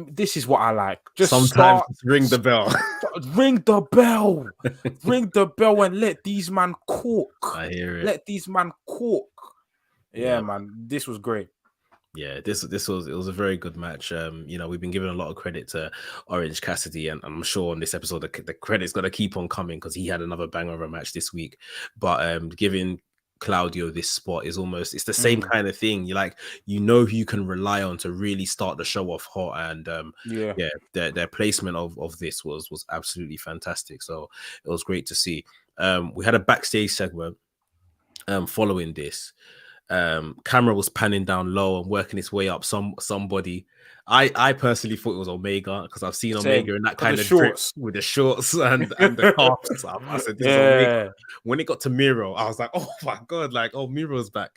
This is what I like. Just sometimes ring the bell. Ring the bell. Ring the bell and let these man cook. I hear it. Let these man cook. Yeah, man. This was great. Yeah, this was a very good match. We've been giving a lot of credit to Orange Cassidy, and I'm sure on this episode the credit's gonna keep on coming because he had another banger of a match this week. But giving Claudio this spot is it's the same kind of thing. Who you can rely on to really start the show off hot, and their placement of this was absolutely fantastic. So it was great to see. We had a backstage segment following this. Camera was panning down low and working its way up somebody. I personally thought it was Omega because I've seen Omega in that kind of drip with the shorts and the calf stuff. I said this is Omega. When it got to Miro, I was like, oh my god, Miro's back.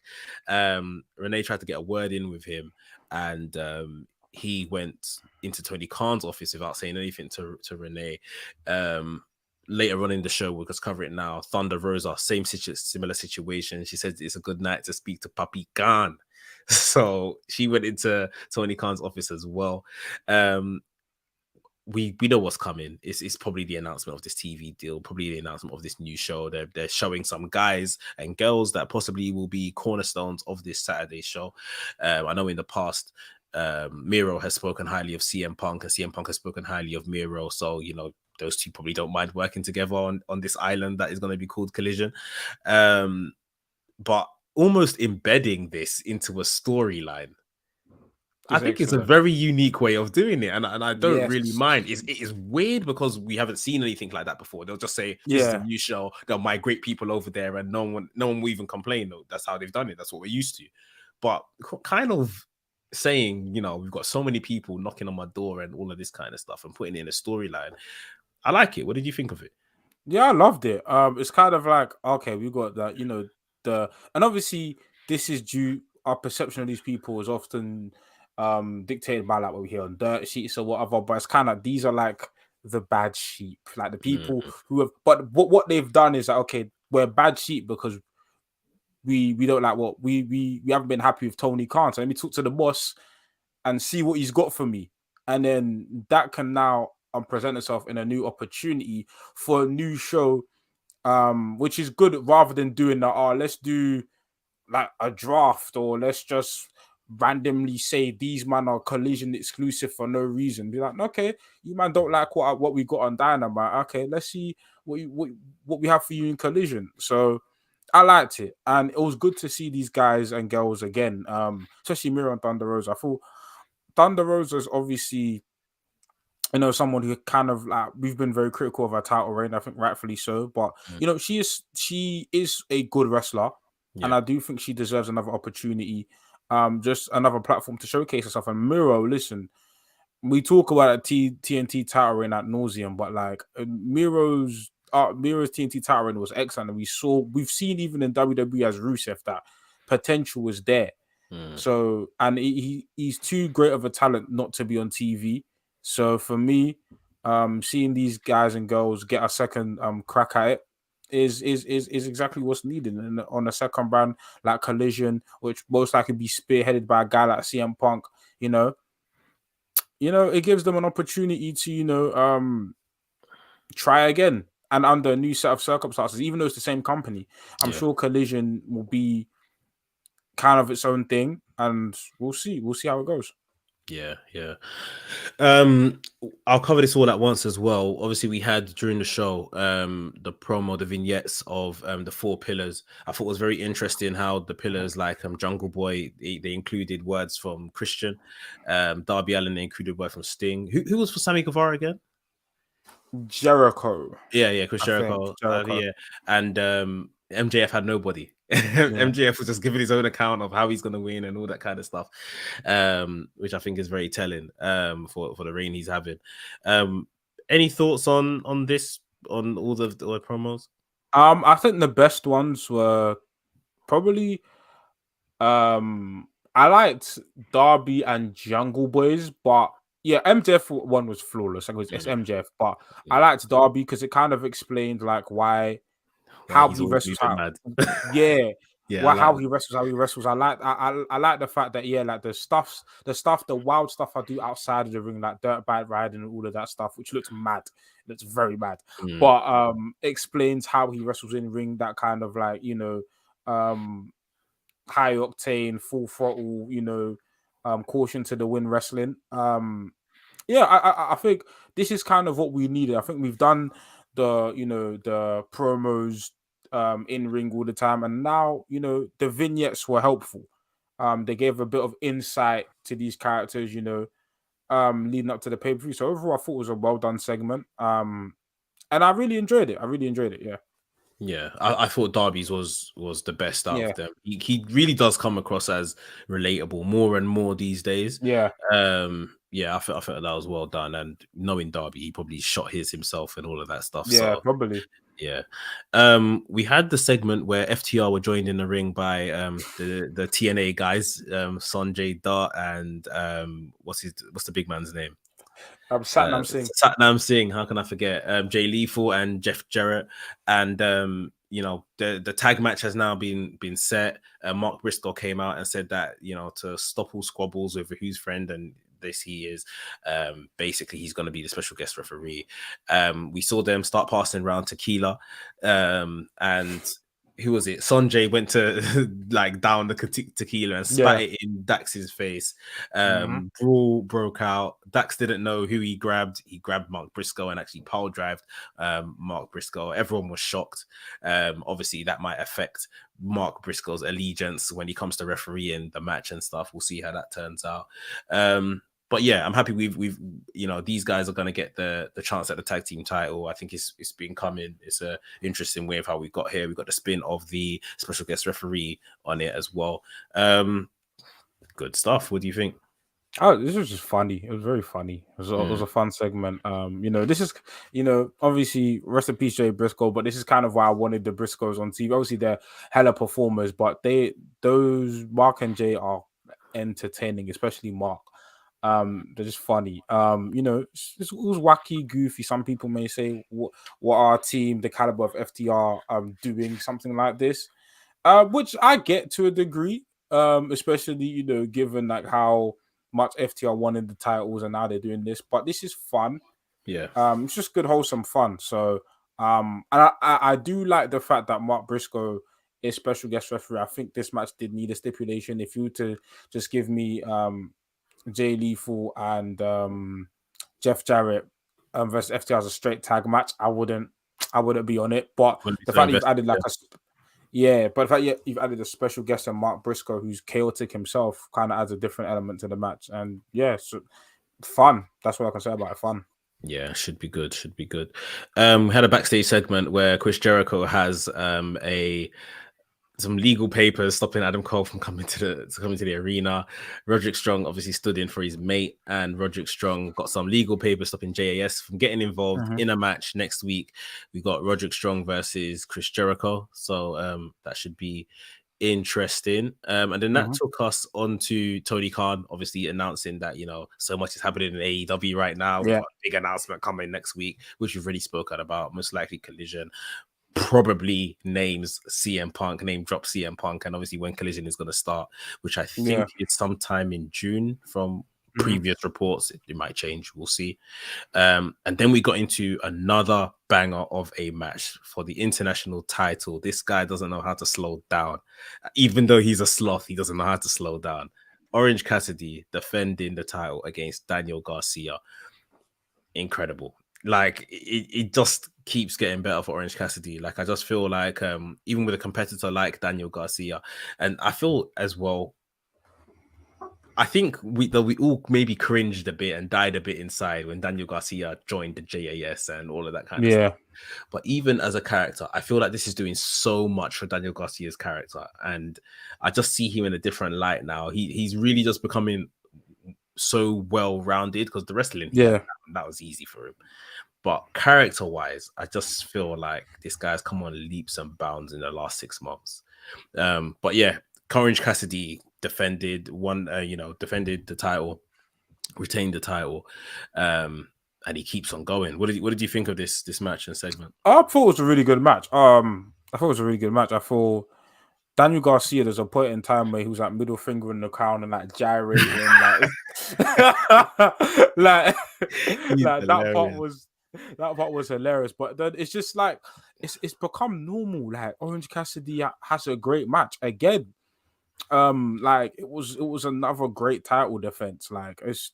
Renee tried to get a word in with him, and he went into Tony Khan's office without saying anything to Renee. Later on in the show, we'll just cover it now. Thunder Rosa, similar situation. She says it's a good night to speak to Papi Khan. So she went into Tony Khan's office as well. We know what's coming. It's probably the announcement of this TV deal, probably the announcement of this new show. They're showing some guys and girls that possibly will be cornerstones of this Saturday show. I know in the past, Miro has spoken highly of CM Punk, and CM Punk has spoken highly of Miro. So, those two probably don't mind working together on this island that is going to be called Collision. But almost embedding this into a storyline, I think it's a very unique way of doing it. And I don't really mind. It is weird because we haven't seen anything like that before. They'll just say, this is a new show. They'll migrate people over there and no one will even complain. Though. That's how they've done it. That's what we're used to. But kind of saying, we've got so many people knocking on my door and all of this kind of stuff and putting it in a storyline. I like it. What did you think of it? Yeah, I loved it. It's kind of like, okay, we got that, and obviously this is due, our perception of these people is often dictated by like what we hear on dirt sheets or whatever, but it's kind of, these are like the bad sheep, like the people who have, but what they've done is like, okay, we're bad sheep because we don't like what we haven't been happy with Tony Khan, so let me talk to the boss and see what he's got for me, and then that can now present itself in a new opportunity for a new show, which is good, rather than doing that, let's do like a draft, or let's just randomly say these man are Collision exclusive for no reason. Be like, okay, you man don't like what we got on Dynamite. Okay, let's see what we have for you in Collision. So I liked it, and it was good to see these guys and girls again, especially Miro and Thunder Rosa. I thought Thunder Rosa is obviously, someone who kind of like, we've been very critical of her title reign, I think rightfully so. But she is a good wrestler, and I do think she deserves another opportunity, just another platform to showcase herself. And Miro, listen, we talk about a TNT title reign ad nauseum, but like Miro's TNT title reign was excellent, and we've seen even in WWE as Rusev that potential was there. So, and he's too great of a talent not to be on TV. So for me, seeing these guys and girls get a second crack at it is exactly what's needed. And on a second brand like Collision, which most likely be spearheaded by a guy like CM Punk, it gives them an opportunity to try again and under a new set of circumstances. Even though it's the same company, I'm sure Collision will be kind of its own thing, and we'll see how it goes. Yeah. I'll cover this all at once as well. Obviously, we had during the show the promo, the vignettes of the 4 pillars. I thought it was very interesting how the pillars like Jungle Boy, they included words from Christian, Darby Allin, they included word from Sting. Who was for Sammy Guevara again? Jericho. Yeah, Chris Jericho. And MJF had nobody. MJF was just giving his own account of how he's going to win and all that kind of stuff, which I think is very telling for the reign he's having. Any thoughts on this, on all the promos? I think the best ones were probably I liked Darby and Jungle Boys, but yeah, MJF one was flawless. It's MJF, but I liked Darby because it kind of explained like how he wrestles, how he wrestles. I like the fact that like the wild stuff I do outside of the ring, like dirt bike riding and all of that stuff, which looks mad. It looks very mad. But explains how he wrestles in ring, that kind of like high octane, full throttle, Caution to the Wind Wrestling. Yeah, I think this is kind of what we needed. I think we've done the promos in ring all the time, and now the vignettes were helpful. They gave a bit of insight to these characters, leading up to the pay-per-view. So overall, I thought it was a well done segment. And I really enjoyed it. Yeah. Yeah, I thought Darby's was the best out Yeah. of them. He really does come across as relatable more and more these days. Yeah. Yeah, I felt that was well done. And knowing Darby, he probably shot his himself and all of that stuff. Yeah, So probably. yeah. We had the segment where FTR were joined in the ring by the TNA guys, Sanjay Dutt and what's the big man's name? Satnam Singh. Satnam Singh, how can I forget? Jay Lethal and Jeff Jarrett. And the tag match has now been set. Mark Briscoe came out and said that, to stop all squabbles over who's friend and this he is. Basically he's going to be the special guest referee. We saw them start passing around tequila. And who was it? Sanjay went to down the tequila and spat it in Dax's face. Brawl broke out. Dax didn't know who he grabbed. He grabbed Mark Briscoe and actually pile drived Mark Briscoe. Everyone was shocked. Obviously, that might affect Mark Briscoe's allegiance when he comes to refereeing the match and stuff. We'll see how that turns out. But yeah, I'm happy we've these guys are going to get the chance at the tag team title. I think it's been coming. It's a interesting way of how we got here. We got the spin of the special guest referee on it as well. Good stuff. What do you think? Oh, this was just funny. It was very funny. It was a fun segment. This is, obviously rest in peace, Jay Briscoe, but this is kind of why I wanted the Briscoes on TV. Obviously, they're hella performers, but those Mark and Jay are entertaining, especially Mark. They're just funny. It was wacky, goofy. Some people may say, what our team, the caliber of FTR, doing something like this, which I get to a degree, especially given how much FTR wanted the titles and now they're doing this. But this is fun. Yeah. It's just good, wholesome fun. So, and I do like the fact that Mark Briscoe is special guest referee. I think this match did need a stipulation. If you were to just give me Jay Lethal and Jeff Jarrett versus FTR as a straight tag match, I wouldn't be on it. But the fact you've added you've added a special guest and Mark Briscoe, who's chaotic himself, kind of adds a different element to the match. And yeah, so fun. That's what I can say about it. Fun. Yeah, should be good. We had a backstage segment where Chris Jericho has some legal papers stopping Adam Cole from coming to the arena. Roderick Strong obviously stood in for his mate, and Roderick Strong got some legal papers stopping JAS from getting involved in a match next week. We got Roderick Strong versus Chris Jericho, so that should be interesting. And then that took us on to Tony Khan, obviously announcing that so much is happening in AEW right now. We've got a big announcement coming next week, which we've already spoken about. Most likely Collision. Probably names CM Punk, name drop CM Punk, and obviously when Collision is going to start, which I think is sometime in June from previous reports. It might change, we'll see. And then we got into another banger of a match for the international title. This guy doesn't know how to slow down. Even though he's a sloth, he doesn't know how to slow down. Orange Cassidy defending the title against Daniel Garcia. Incredible. It just keeps getting better for Orange Cassidy. I just feel like even with a competitor like Daniel Garcia, and I feel as well, I think we all maybe cringed a bit and died a bit inside when Daniel Garcia joined the JAS and all of that kind of stuff. But even as a character, I feel like this is doing so much for Daniel Garcia's character, and I just see him in a different light now. He's really just becoming so well-rounded, because the wrestling, that was easy for him. But character-wise, I just feel like this guy's come on leaps and bounds in the last 6 months. But yeah, Orange Cassidy defended the title, retained the title, and he keeps on going. What did you think of this match and segment? I thought it was a really good match. I thought Daniel Garcia, there's a point in time where he was middle finger in the crown and gyrating, that part was hilarious. But then it's just it's become normal. Orange Cassidy has a great match again. Like it was another great title defense. Like it's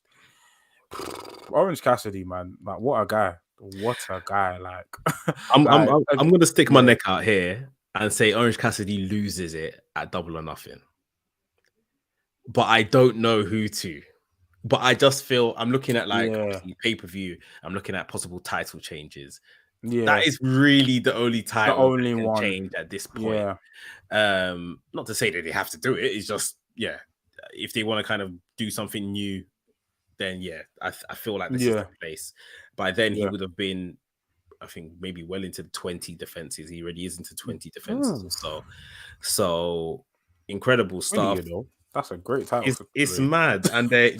Orange Cassidy, man. Like what a guy. What a guy. Like I'm gonna stick my yeah. neck out here and say Orange Cassidy loses it at Double or Nothing. But I don't know who to. But I just feel I'm looking at like obviously pay-per-view, I'm looking at possible title changes. Yeah. That is really the only title only that can one. change at this point. Not to say that they have to do it, it's just if they want to kind of do something new, then I feel like this is the place. By then he would have been, I think, maybe well into the 20 defenses. He already is into 20 defenses or so. So incredible stuff. You know, that's a great title. It's mad, and they're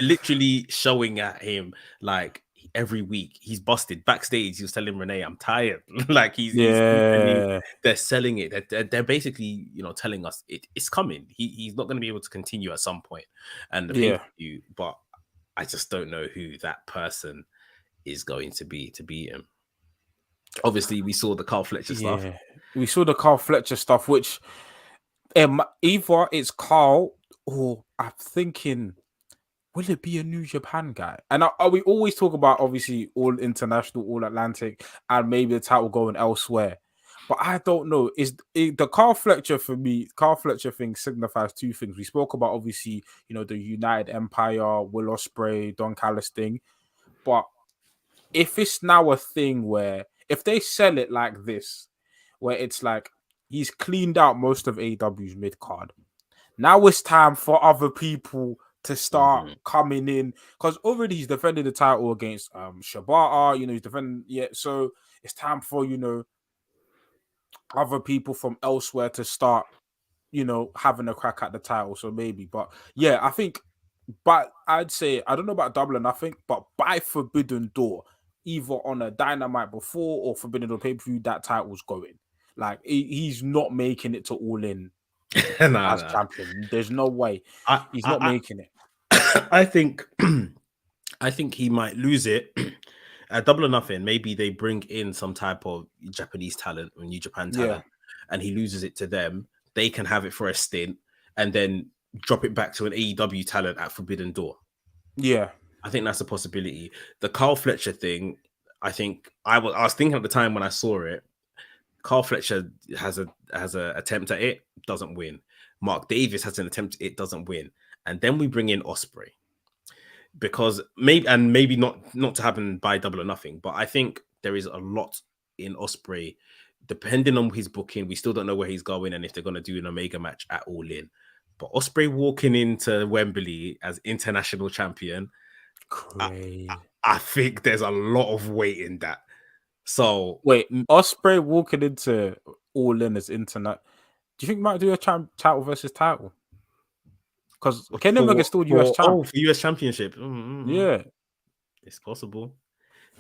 literally showing at him like every week he's busted backstage. He was telling Renee, "I'm tired." Like they're selling it. They're basically telling us it's coming. He's not going to be able to continue at some point, and the pay-per-view, but I just don't know who that person is going to be to beat him. Obviously, we saw the Carl Fletcher stuff. We saw the Carl Fletcher stuff, which either it's Carl or I'm thinking, will it be a New Japan guy? And we always talk about obviously all international, all Atlantic, and maybe the title going elsewhere. But I don't know. The Carl Fletcher for me? Carl Fletcher thing signifies two things. We spoke about obviously, the United Empire, Will Ospreay, Don Callis thing. But if it's now a thing where if they sell it like this, where it's like he's cleaned out most of AEW's mid card, now it's time for other people to start coming in, because already he's defended the title against Shibata. He's defending so it's time for other people from elsewhere to start having a crack at the title. So maybe, but I think, but I'd say I don't know about Double or Nothing, but by Forbidden Door, either on a Dynamite before or Forbidden Door pay-per-view, that title's going. Like he's not making it to All In as champion. There's no way he's not making it. I think he might lose it at Double or Nothing. Maybe they bring in some type of Japanese talent or New Japan talent, and he loses it to them. They can have it for a stint and then drop it back to an AEW talent at Forbidden Door. Yeah, I think that's a possibility. The Carl Fletcher thing, I think I was thinking at the time when I saw it, Carl Fletcher has a attempt at it, doesn't win. Mark Davis has an attempt, it doesn't win. And then we bring in Ospreay. Because maybe not to happen by Double or Nothing, but I think there is a lot in Ospreay. Depending on his booking, we still don't know where he's going and if they're going to do an Omega match at All In. But Ospreay walking into Wembley as international champion, I think there's a lot of weight in that. So wait, Ospreay walking into All In as internet. Do you think he might do a title versus title? Because Kenny Omega is still US champ. For US championship. Yeah, it's possible.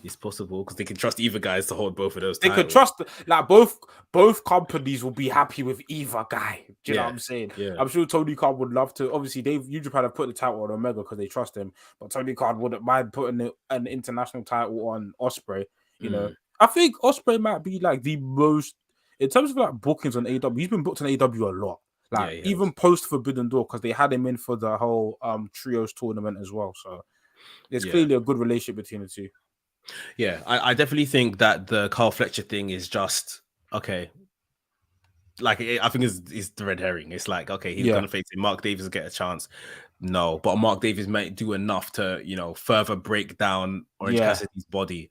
It's possible because they can trust either guys to hold both of those. They could trust like both companies will be happy with either guy. Do you know what I'm saying? Yeah. I'm sure Tony Khan would love to. Obviously, New Japan have put the title on Omega because they trust him, but Tony Khan wouldn't mind putting an international title on Ospreay. I think Ospreay might be like the most in terms of like bookings on AEW. He's been booked on AEW a lot. Like even post Forbidden Door, because they had him in for the whole trios tournament as well. So there's clearly a good relationship between the two. Yeah, I definitely think that the Carl Fletcher thing is just okay. Like I think it's the red herring. It's like okay, he's gonna face it. Mark Davis will get a chance. No, but Mark Davis might do enough to further break down Orange Cassidy's body,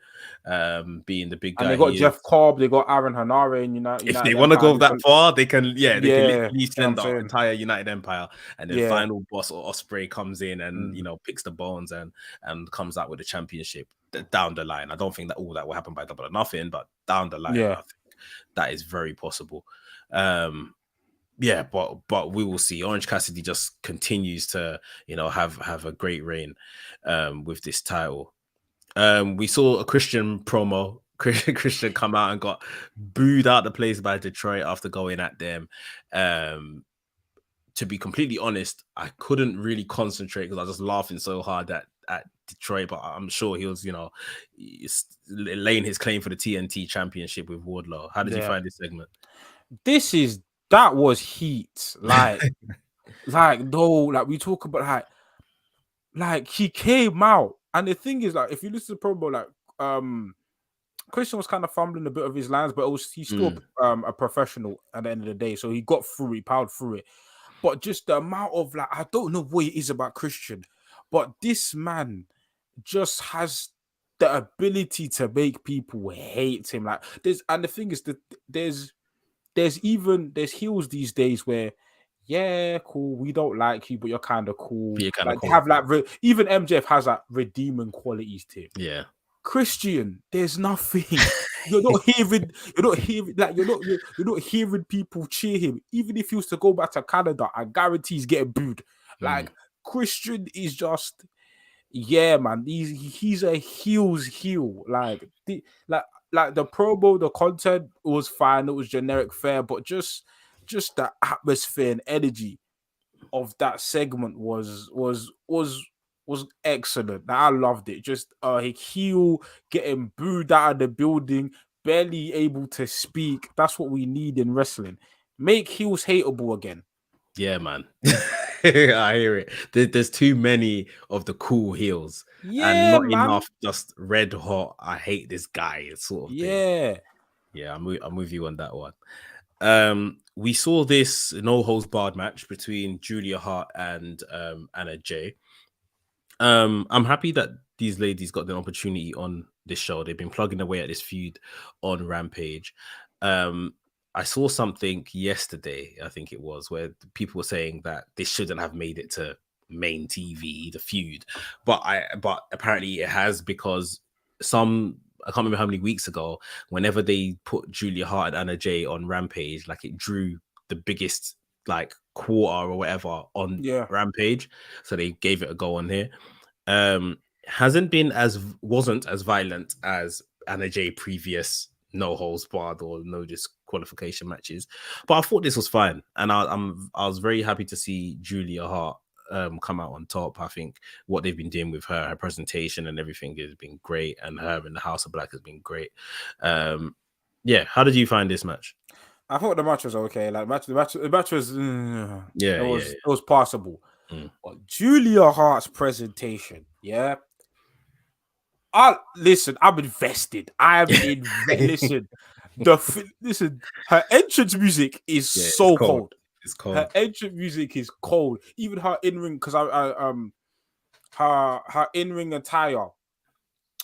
being the big guy. And they got Jeff Cobb, they got Aaron Hanare, and if they want to go that far, they can. They can literally send the entire United Empire, and then final boss or Ospreay comes in and picks the bones and comes out with the championship down the line. I don't think that all that will happen by Double or Nothing, but down the line, I think that is very possible. But we will see. Orange Cassidy just continues to have a great reign with this title. We saw a Christian promo. Christian come out and got booed out the place by Detroit after going at them. To be completely honest, I couldn't really concentrate because I was just laughing so hard at Detroit, but I'm sure he was laying his claim for the TNT championship with Wardlow. How did you find this segment? That was heat. Like Like, no, like we talk about like he came out, and the thing is, like, if you listen to promo, like Christian was kind of fumbling a bit of his lines, but he's still a professional at the end of the day. So he got through, he powered through it. But just the amount of like, I don't know what it is about Christian, but this man just has the ability to make people hate him. Like and the thing is that there's heels these days where, yeah, cool, we don't like you, but you're kind of cool. You're kind of like cool. They have like even MJF has like redeeming qualities to him. Yeah. Christian, there's nothing. You're not hearing people cheer him. Even if he was to go back to Canada, I guarantee he's getting booed. Like Christian is just, yeah, man. He's a heel's heel. Like the promo, the content was fine. It was generic fare, but just the atmosphere and energy of that segment was excellent. I loved it. Just a heel getting booed out of the building, barely able to speak. That's what we need in wrestling. Make heels hateable again. Yeah, man. I hear it. There's too many of the cool heels. Yeah, and not man. enough just red hot, I hate this guy sort of thing. Yeah, I'm with you on that one. We saw this no holds barred match between Julia Hart and Anna Jay. I'm happy that these ladies got the opportunity on this show. They've been plugging away at this feud on Rampage. I saw something yesterday, I think it was, where people were saying that this shouldn't have made it to main TV, the feud, but apparently it has, because I can't remember how many weeks ago, whenever they put Julia Hart and Anna Jay on Rampage, like it drew the biggest like quarter or whatever on Rampage, so they gave it a go on here. Wasn't as violent as Anna Jay previous no holds barred or no disqualification matches, but I thought this was fine, and I was very happy to see Julia Hart come out on top. I think what they've been doing with her presentation and everything has been great, and her in the House of Black has been great. Yeah, how did you find this match? I thought the match was okay. Like the match was it was passable. But Julia Hart's presentation, I'm invested. Listen, her entrance music is so cold. It's cold. Her entrance music is cold. Even her in-ring, because her in-ring attire.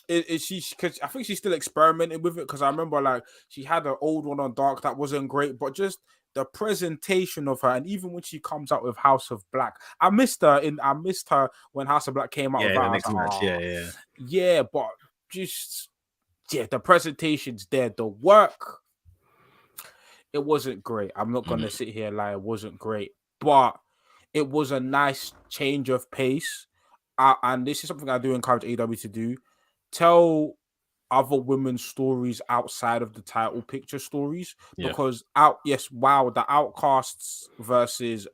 Because I think she's still experimenting with it. Because I remember like she had an old one on Dark that wasn't great, but just the presentation of her, and even when she comes out with House of Black, I missed her when House of Black came out. Yeah, the next match. Yeah, but just the presentation's there. The work, it wasn't great. I'm not gonna sit here and lie, it wasn't great, but it was a nice change of pace. And this is something I do encourage AEW to do: tell other women's stories outside of the title picture stories. Because the Outcasts versus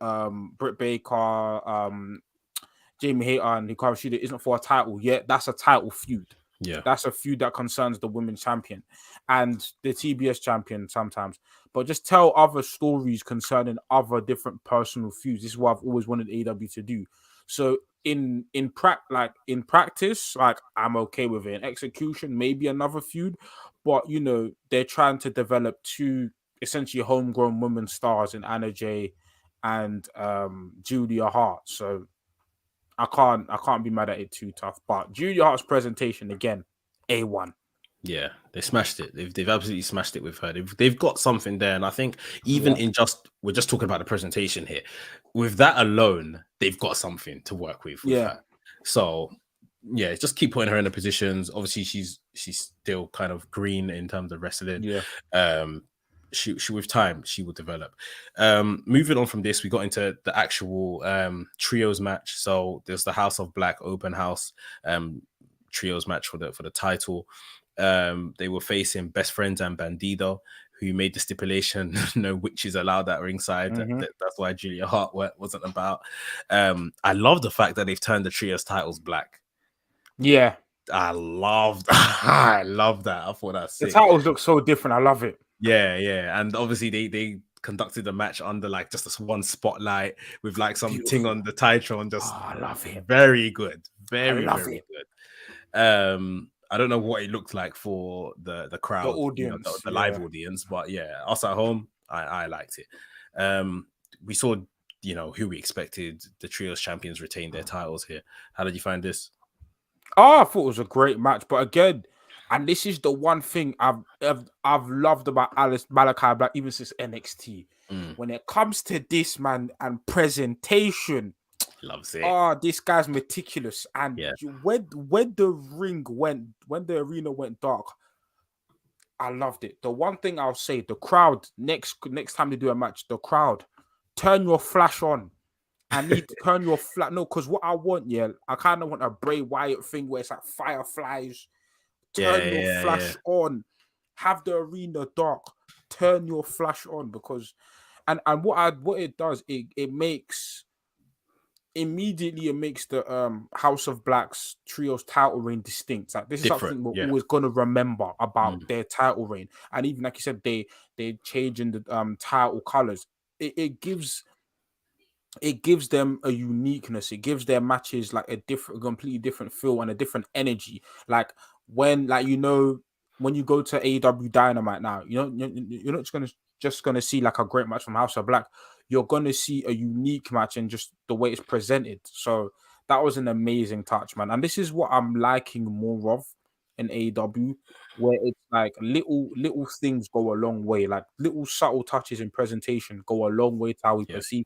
Britt Baker, Jamie Hayter and Hikaru Shida isn't for a title yet. That's a title feud. Yeah, that's a feud that concerns the women's champion and the TBS champion sometimes. But just tell other stories concerning other different personal feuds. This is what I've always wanted AEW to do. So in practice, like I'm okay with it. In execution, maybe another feud, but they're trying to develop two essentially homegrown women stars in Anna Jay and Julia Hart. So I can't be mad at it too tough. But Julia Hart's presentation again, A1. Yeah, they smashed it. They've absolutely smashed it with her. They've got something there, and I think even we're just talking about the presentation here. With that alone, they've got something to work with her. So just keep putting her in the positions. Obviously, she's still kind of green in terms of wrestling. She with time she will develop. Moving on from this, we got into the actual trios match. So there's the House of Black open house trios match for the title. They were facing Best Friends and Bandido, who made the stipulation no witches allowed at ringside. That's why Julia Hart wasn't about. I love the fact that they've turned the trios titles black. Yeah, I love that. I thought that's sick. The titles look so different. I love it. Yeah, and obviously they conducted a match under like just this one spotlight with like some Beautiful. thing on the Titron. Just I love it. very good, I love very it. good. I don't know what it looked like for the crowd, The audience, the live yeah. audience, but yeah, us at home, I liked it. We saw, who we expected. The trios champions retain their titles here. How did you find this? Oh, I thought it was a great match, but again, and this is the one thing I've loved about Malachi Black even since NXT. When it comes to this man and presentation, Loves it. oh, this guy's meticulous. And Yeah. when the arena went dark, I loved it. The one thing I'll say, the crowd, next time they do a match, the crowd, turn your flash on. I need to turn your flash. No, because what I want, I kind of want a Bray Wyatt thing where it's like fireflies. Turn your flash on. Have the arena dark. Turn your flash on, because and what it does, it makes the House of Black's trios title reign distinct. Like, this is something we're always gonna remember about their title reign. And even like you said, they changing the title colors. It gives them a uniqueness. It gives their matches like a completely different feel and a different energy. Like when you go to AEW Dynamite now, you're not just gonna see like a great match from House of Black. You're gonna see a unique match and just the way it's presented. So that was an amazing touch, man. And this is what I'm liking more of in AEW, where it's like little things go a long way. Like little subtle touches in presentation go a long way to how we perceive.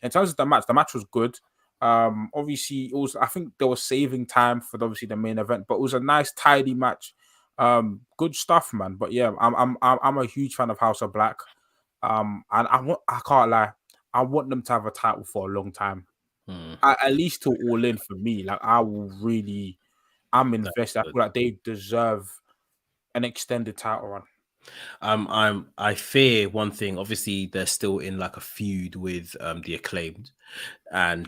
In terms of the match was good. Obviously, I think they were saving time for obviously the main event, but it was a nice, tidy match. Good stuff, man. But yeah, I'm a huge fan of House of Black. And I can't lie, I want them to have a title for a long time. At least to All In for me. Like I'm invested. I feel like they deserve an extended title run. I fear one thing. Obviously, they're still in like a feud with the Acclaimed, and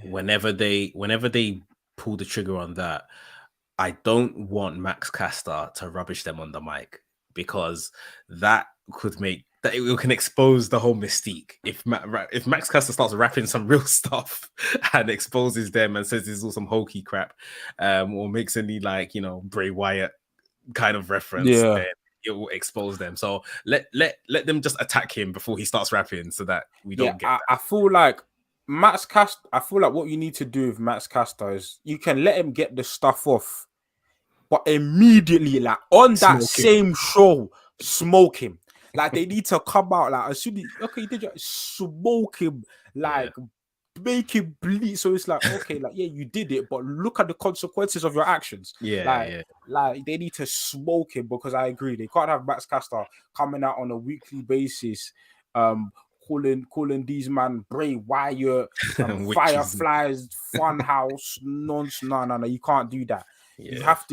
whenever they pull the trigger on that, I don't want Max Caster to rubbish them on the mic, because that could make that it can expose the whole mystique. If Max Caster starts rapping some real stuff and exposes them and says this is all some hokey crap, or makes any like Bray Wyatt kind of reference, then it will expose them. So let them just attack him before he starts rapping, so that we don't get. I feel like Max Caster. I feel like what you need to do with Max Caster is you can let him get the stuff off, but immediately, like on that same show, smoke him. Like they need to come out like as soon as smoke him, like make him bleed. So it's like, okay, like you did it, but look at the consequences of your actions. Like they need to smoke him, because I agree they can't have Max Caster coming out on a weekly basis, calling these man Bray Wyatt, Fireflies, Funhouse, nonsense. No, you can't do that. You have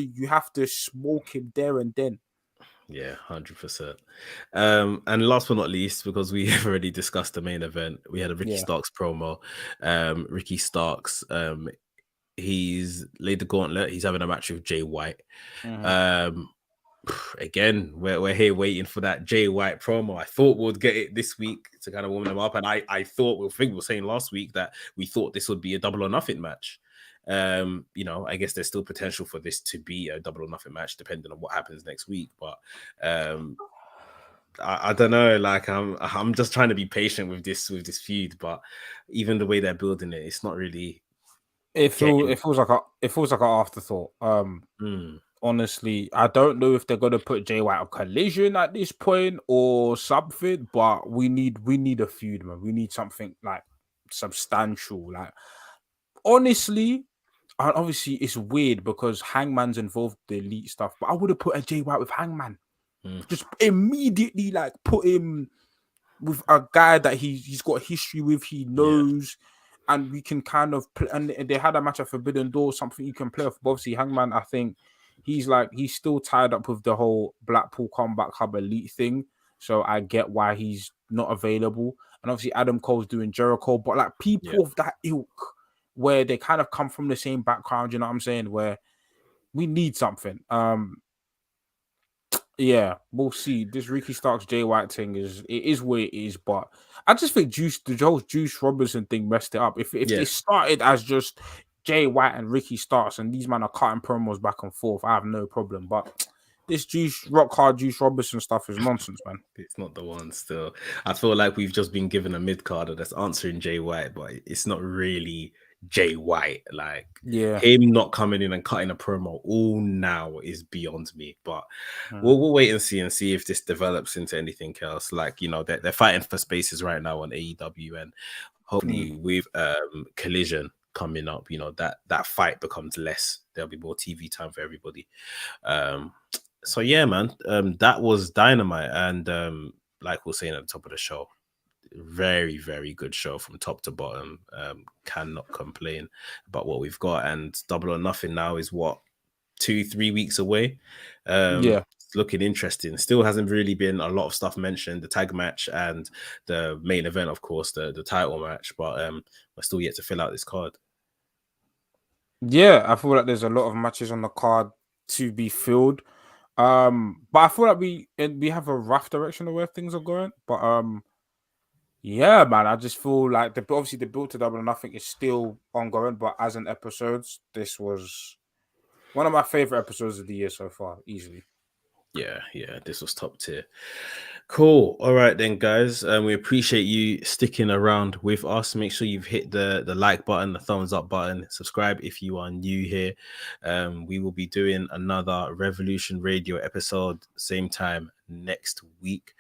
to smoke him there and then. Yeah, 100%. And last but not least, because we have already discussed the main event, we had a Ricky Starks promo. Ricky Starks, he's laid the gauntlet. He's having a match with Jay White. Again, we're here waiting for that Jay White promo. I thought we'd get it this week to kind of warm them up, and I thought we were saying last week that we thought this would be a double or nothing match. I guess there's still potential for this to be a double or nothing match depending on what happens next week, but I don't know, like I'm just trying to be patient with this feud, but even the way they're building it, it's not really it feels like an afterthought. Honestly, I don't know if they're gonna put Jay White on Collision at this point or something, but we need a feud, man. We need something like substantial. Like honestly, obviously it's weird because Hangman's involved the elite stuff, but I would have put a Jay White with Hangman. Just immediately like put him with a guy that he's got history with, he knows, and we can kind of play. And they had a match at Forbidden Door, something you can play off. But obviously Hangman, I think he's still tied up with the whole Blackpool Combat Club elite thing, so I get why he's not available. And obviously Adam Cole's doing Jericho, but like people of that ilk, where they kind of come from the same background, you know what I'm saying? Where we need something. Yeah, we'll see. This Ricky Starks Jay White thing is what it is, but I just think the whole Juice Robinson thing messed it up. If they started as just Jay White and Ricky Starks and these men are cutting promos back and forth, I have no problem. But this Rock Hard Juice Robinson stuff is nonsense, man. It's not the one still. I feel like we've just been given a mid-carder that's answering Jay White, but it's not really Jay White. Like, him not coming in and cutting a promo all now is beyond me. But we'll wait and see if this develops into anything else. Like, you know, they're fighting for spaces right now on AEW, and hopefully with Collision coming up, you know, that fight becomes less. There'll be more TV time for everybody. So yeah, man, that was Dynamite, and like we're saying at the top of the show, very, very good show from top to bottom. Cannot complain about what we've got, and Double or Nothing now is what, 2-3 weeks away. It's looking interesting. Still hasn't really been a lot of stuff mentioned. The tag match and the main event, of course, the title match, but we're still yet to fill out this card. Yeah, I feel like there's a lot of matches on the card to be filled. But I feel like we have a rough direction of where things are going. But yeah, man, I just feel like obviously the build to Double or Nothing is still ongoing. But as in episodes, this was one of my favorite episodes of the year so far, easily. Yeah, this was top tier. Cool. All right then, guys. We appreciate you sticking around with us. Make sure you've hit the like button, the thumbs up button, subscribe if you are new here. We will be doing another Revolution Radio episode same time next week.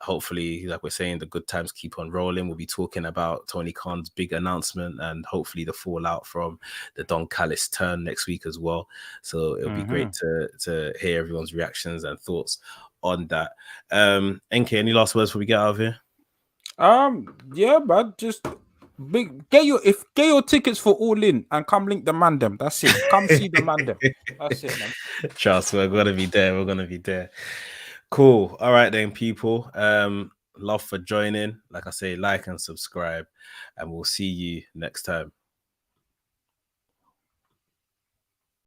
Hopefully, like we're saying, the good times keep on rolling. We'll be talking about Tony Khan's big announcement and hopefully the fallout from the Don Callis turn next week as well. So it'll be great to hear everyone's reactions and thoughts on that. NK, any last words before we get out of here? Yeah, man, just get your tickets for All In and come link the man them. That's it. Come see the man them. That's it, man. Trust, we're gonna be there. Cool. All right then, people. Love for joining. Like I say, like and subscribe, and we'll see you next time.